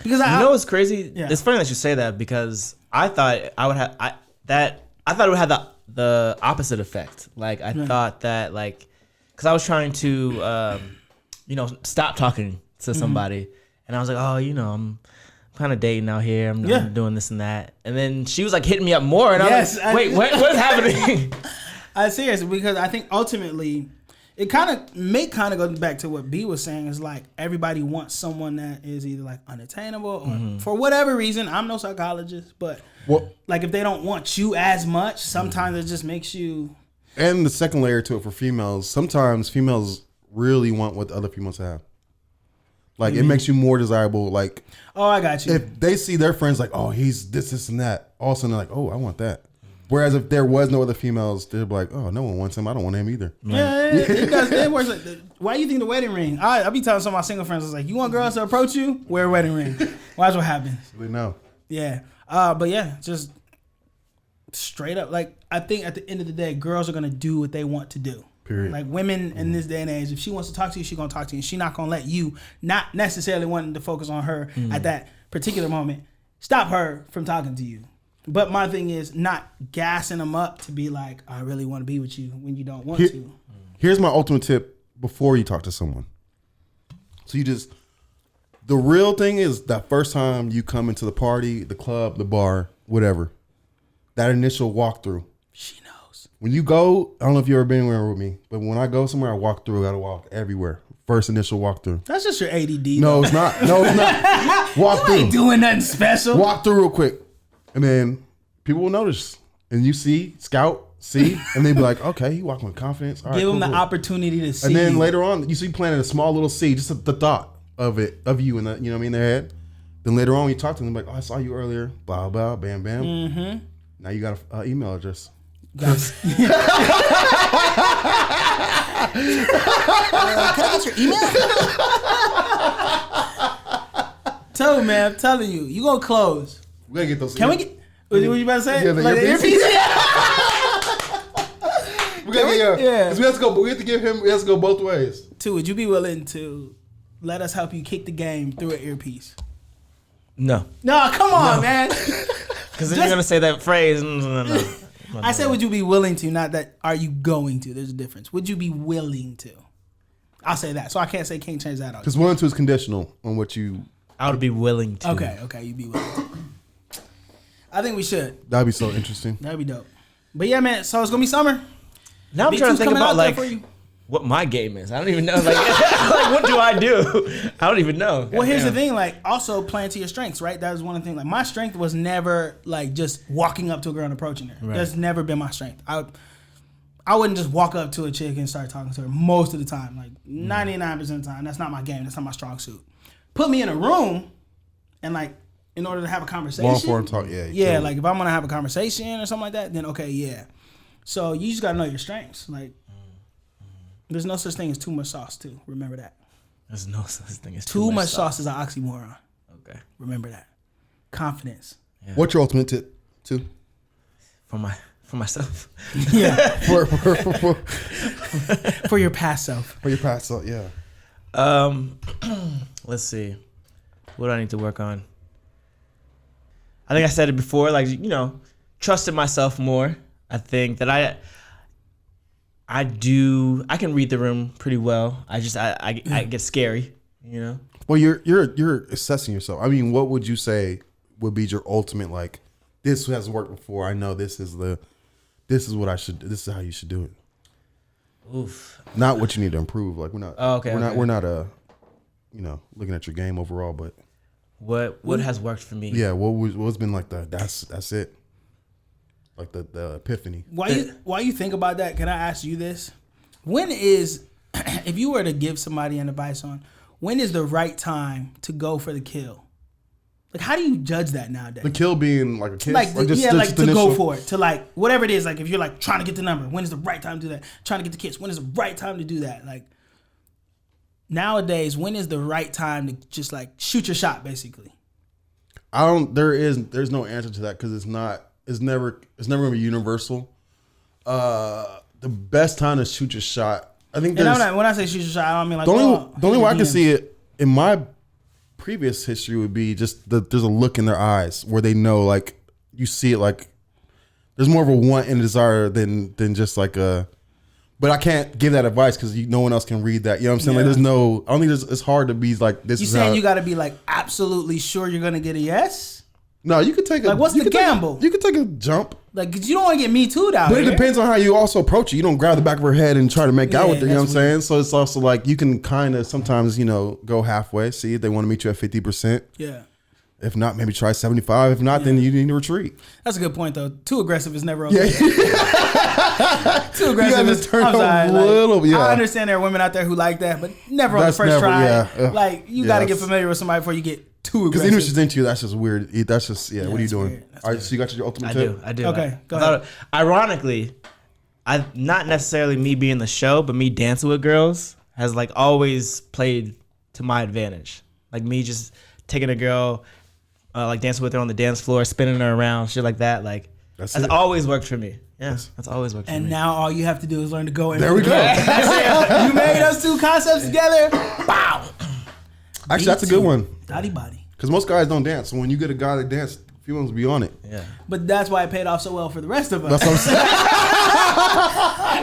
Because
You know what's crazy?
Yeah.
It's funny that you say that because I thought I would have I thought it would have the opposite effect. Like I thought that like because I was trying to stop talking to somebody, and I was like, oh, I'm kind of dating out here. I'm doing this and that, and then she was like hitting me up more, and I was like, wait, what's happening?
I'm serious because I think ultimately it kind of goes back to what B was saying is like everybody wants someone that is either like unattainable or for whatever reason. I'm no psychologist, but like if they don't want you as much, sometimes it just makes you.
And the second layer to it for females, sometimes females really want what the other females have. Like it makes you more desirable. Like,
Oh, I got you.
if they see their friends like, oh, he's this and that, all of a sudden they're like, oh, I want that. Whereas if there was no other females, they'd be like, oh, no one wants him. I don't want him either.
Yeah, it does. It works. Like, why you think the wedding ring? I be telling some of my single friends, I was like, you want girls to approach you? Wear a wedding ring. Watch what happens.
They know.
Yeah. But yeah, just straight up. Like, I think at the end of the day, girls are going to do what they want to do.
Period.
Like women in this day and age, if she wants to talk to you, she's going to talk to you. She's not going to let you, not necessarily wanting to focus on her at that particular moment, stop her from talking to you. But my thing is not gassing them up to be like, I really want to be with you when you don't want to.
Here's my ultimate tip before you talk to someone. So the real thing is that first time you come into the party, the club, the bar, whatever, that initial walkthrough.
She knows.
When you go, I don't know if you've ever been anywhere with me, but when I go somewhere, I walk through. I got to walk everywhere. First initial walkthrough.
That's just your ADD.
No, it's not. No, it's not. Walk through.
Ain't doing nothing special.
Walk through real quick. And then people will notice. And you see, and they be like, okay, you walking with confidence. All right,
Give them
cool,
the
cool.
opportunity to see.
And then
you.
later on, you see planting a small little seed, just the thought of you in the, you know what I mean, their head. Then later on, you talk to them like, oh, I saw you earlier, blah, blah, bam, bam. Mm-hmm. Now you got an email address.
Can I get your email? Tell me, man, I'm telling you, you gonna close.
We gotta get those.
Can we get? What you about to say?
Yeah, the
like
earpiece?
the earpiece?
We gotta get,
Yeah.
'cause we have to go. We have to give him. We have to go both ways.
Two, would you be willing to let us help you kick the game through an earpiece?
No,
No, come on, man.
because then you're gonna say that phrase. No.
I said, would you be willing to? Not that. Are you going to? There's a difference. Would you be willing to? I'll say that. So I can't say can't change that.
Because 1 and 2 is conditional on what you.
I would be willing to.
Okay, you'd be willing to. I think we should.
That'd be so interesting.
That'd be dope. But yeah, man. So it's gonna be summer.
Now I'm
B2's
trying to think
coming
about
out there
like
for you.
what my game is. I don't even know. Like, like what do I do? I don't even know.
Well, here's the thing. Like, also playing to your strengths, right? That was one of the things. Like, my strength was never like just walking up to a girl and approaching her.
Right.
That's never been my strength. I wouldn't just walk up to a chick and start talking to her most of the time. Like 99% of the time, that's not my game. That's not my strong suit. Put me in a room, and like in order to have a conversation,
Long form talk. Yeah.
yeah. Like if I'm gonna have a conversation or something like that, then okay, yeah. So you just gotta know your strengths. Like, there's no such thing as too much sauce, too. Remember that.
There's no such thing as
Too much sauce is an oxymoron.
Okay.
Remember that. Confidence.
What's your ultimate tip too?
For myself.
Yeah.
For
For your past self.
your past. So yeah.
Let's see. What do I need to work on? I think I said it before, like, trusted myself more. I think that I can read the room pretty well. I get scary,
Well, you're assessing yourself. I mean, what would you say would be your ultimate, like, this has worked before. I know this is how you should do it.
Oof.
Not what you need to improve. Like we're not.
Oh, okay,
We're
okay.
not looking at your game overall, but
What has worked for me?
Yeah, what's been like that's it. Like the epiphany.
While you think about that, can I ask you this? When is, if you were to give somebody an advice on, when is the right time to go for the kill? Like, how do you judge that nowadays?
The kill being like a kiss?
Like,
or just,
like
just
to
initial?
go for it, to like, whatever it is, like if you're like trying to get the number, when is the right time to do that? Trying to get the kiss, when is the right time to do that? Like, nowadays, when is the right time to just like shoot your shot, basically?
There's no answer to that because it's never gonna be universal. The best time to shoot your shot, I think
And when I say shoot your shot, I don't mean like,
the only way I can
DMs.
see it in my previous history would be just there's a look in their eyes where they know, like, you see it, like there's more of a want and desire than just like a. But I can't give that advice because no one else can read that. You know what I'm saying?
Yeah.
Like, I don't think it's hard to be like this.
You
is
saying
how,
you got to be like absolutely sure you're gonna get a yes?
No, you could take a.
Like, what's
you
the
could take
gamble?
You could take a jump.
Like, 'cause you don't want to get me too'd out
But
here.
it depends on how you also approach it. You don't grab the back of her head and try to make out
Yeah,
with her. You know what I'm
that's
saying? So it's also like you can kind of sometimes, go halfway. See if they want to meet you at 50%.
Yeah,
If not, maybe try 75. If not, then you need to retreat.
that's a good point though. Too aggressive is never okay.
Yeah.
Too aggressive
gotta
is.
turn
I'm
a
sorry,
little, yeah.
I understand there are women out there who like that, but never on the
That's
first
never-
try.
yeah.
Like, you got to get
Yes.
familiar with somebody before you get too
Because
aggressive.
even if she's into you, that's just weird. That's just, what are you
that's
doing?
weird. That's
All right,
weird.
so you got your ultimate
I
tip?
do.
Okay, go
I
ahead.
thought, ironically, not necessarily me being the show, but me dancing with girls has like always played to my advantage. Like me just taking a girl, like dancing with her on the dance floor, spinning her around, shit like that. Like
That's
that's
it.
always worked for me. Yeah, that's always worked for
And
me.
now all you have to do is learn to go.
There we go.
That's it. You made those two concepts together. Bow.
Actually, that's a good one.
Body body.
Because most guys don't dance. So when you get a guy that dances, females will be on it.
Yeah.
But that's why it paid off so well for the rest of us.
That's what I'm saying.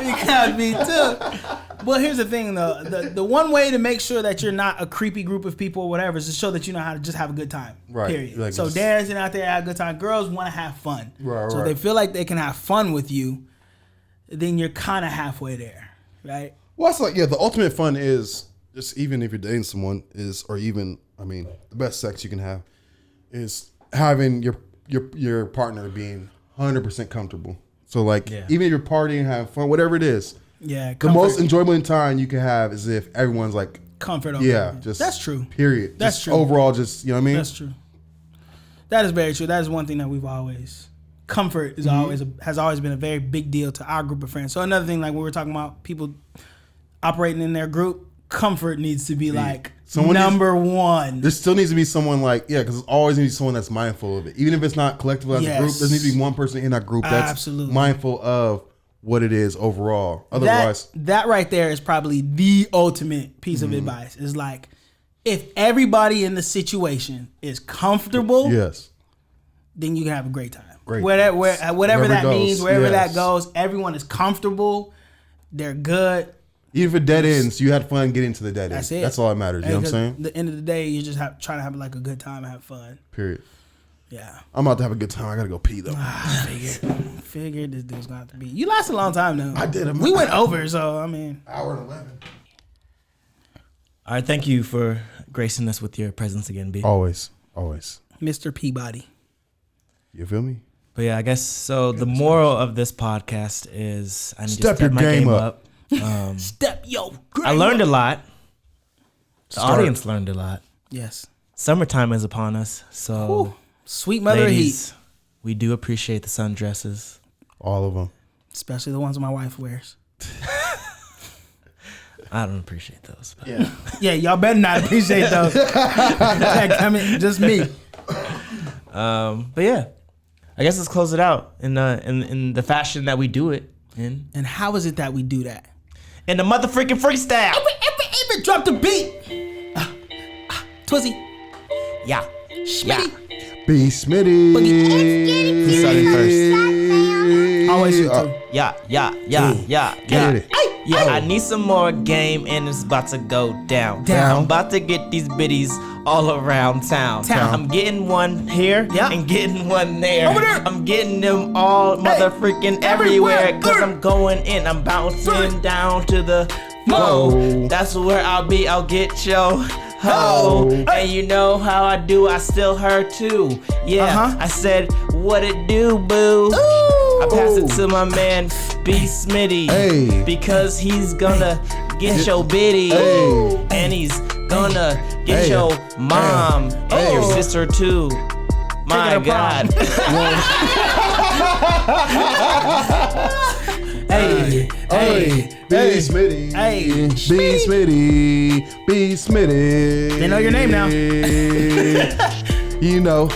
You got me too. Well, here's the thing though. The one way to make sure that you're not a creepy group of people or whatever is to show that you know how to just have a good time.
Right.
Period.
Like,
so
just-
dancing out there, have a good time. Girls want to have fun.
Right,
so
right.
if they feel like they can have fun with you, then you're kind of halfway there, right?
Well, that's like, the ultimate fun is just, even if you're dating someone, the best sex you can have is having your partner being 100% comfortable. So like,
Yeah.
even if you're partying, have fun, whatever it is,
Yeah.
the most enjoyable time you can have is if everyone's like,
comfort. Over
yeah,
everything.
just
That's true.
Period.
That's
Just
true.
Overall, just, you know what I mean?
That's true. That is very true. That is one thing that we've always. Comfort is has always been a very big deal to our group of friends. So another thing, like when we're talking about people operating in their group, comfort needs to be like number one.
There still needs to be someone like, because there's always needs to be someone that's mindful of it. Even if it's not collectively as a group, there needs to be one person in that group that's
Absolutely.
mindful of what it is overall. Otherwise,
that right there is probably the ultimate piece of advice. Is like, if everybody in the situation is comfortable,
yes.
then you can have a great time.
Great.
Whatever
Wherever
that
it
means,
goes,
wherever
yes.
that goes, everyone is comfortable. They're good.
Even if it dead ends, you had fun getting to the dead end.
That's it.
That's all that matters. You know what I'm saying?
At the end of the day, you're just trying to have like a good time and have fun.
Period.
Yeah.
I'm about to have a good time. I gotta go pee though.
Figured this dude's gonna have to be. You lasted a long time though.
I did.
We went over, so I mean.
Hour and 11.
All right, thank you for gracing us with your presence again, B.
Always.
Mr. Peabody.
You feel me?
But yeah, I guess so. The moral of this podcast is I need
Step
to step
your
my
game
game
up.
up.
Step yo.
I learned a lot. The
Start.
audience learned a lot.
Yes.
Summertime is upon us, so
Whew. Sweet mother of heat.
ladies, we do appreciate the sundresses.
All of them.
Especially the ones my wife wears.
I don't appreciate those. But.
Yeah.
Yeah, y'all better not appreciate those. I mean, just me.
But yeah, I guess let's close it out in the fashion that we do it in
And how is it that we do that?
the motherfucking freestyle.
Every drop the beat. Twizzy.
Yeah,
Schmitty.
B. Smitty.
Who started first?
Always you two.
Yeah.
Get it.
Yeah, I need some more game and it's about to go down.
Down.
I'm about to get these biddies all around town.
Town.
I'm getting one here
Yeah.
and getting one there.
Over there.
I'm getting them all motherfucking everywhere. Cause I'm going in, I'm bouncing down to the flow.
Whoa.
That's where I'll be, I'll get yo. ho. And you know how I do, I still her too. Yeah, I said, what it do, boo? I pass it to my man, B. Smitty.
Hey.
Because he's gonna get your biddy.
Hey.
And he's gonna get
Hey.
your mom and your sister too. My
Taking a
God.
Hey,
Hey, B. Smitty.
Hey,
B. Smitty. B. Smitty.
They know your name now.
You know,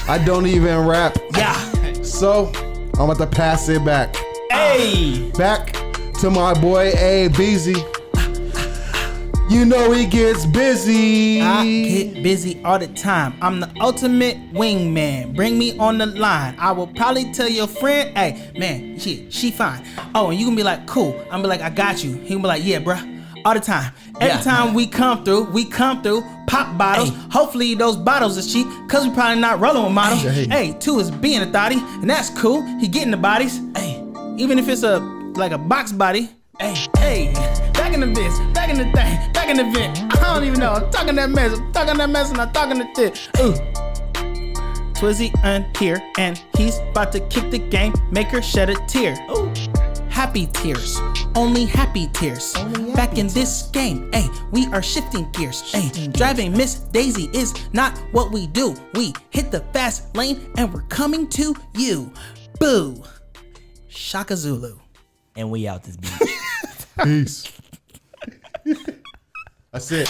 I don't even rap.
yeah.
So, I'm about to pass it back.
Hey.
Back to my boy A. Beezy. You know he gets busy.
I get busy all the time. I'm the ultimate wingman. Bring me on the line. I will probably tell your friend, hey, man, she fine. Oh, and you can be like, cool. I'm be like, I got you. He can be like, yeah, bruh. All the time. Every time we come through, pop bottles.
Hey.
Hopefully those bottles is cheap, cause we probably not rolling with models.
Hey.
Hey, 2 is being a thotty, and that's cool. He getting the bodies.
Hey.
Even if it's like a box body. Hey, back in the biz, back in the thing, back in the vent. I don't even know. I'm talking that mess, and I'm talking the tit. Ooh. Twizzy and here, and he's about to kick the game, make her shed a tear. Ooh. Happy tears, only happy tears. Back in this game, hey, we are shifting gears. Hey, driving Miss Daisy is not what we do. We hit the fast lane and we're coming to you. Boo. Shaka Zulu.
And we out this beat.
Peace. That's it.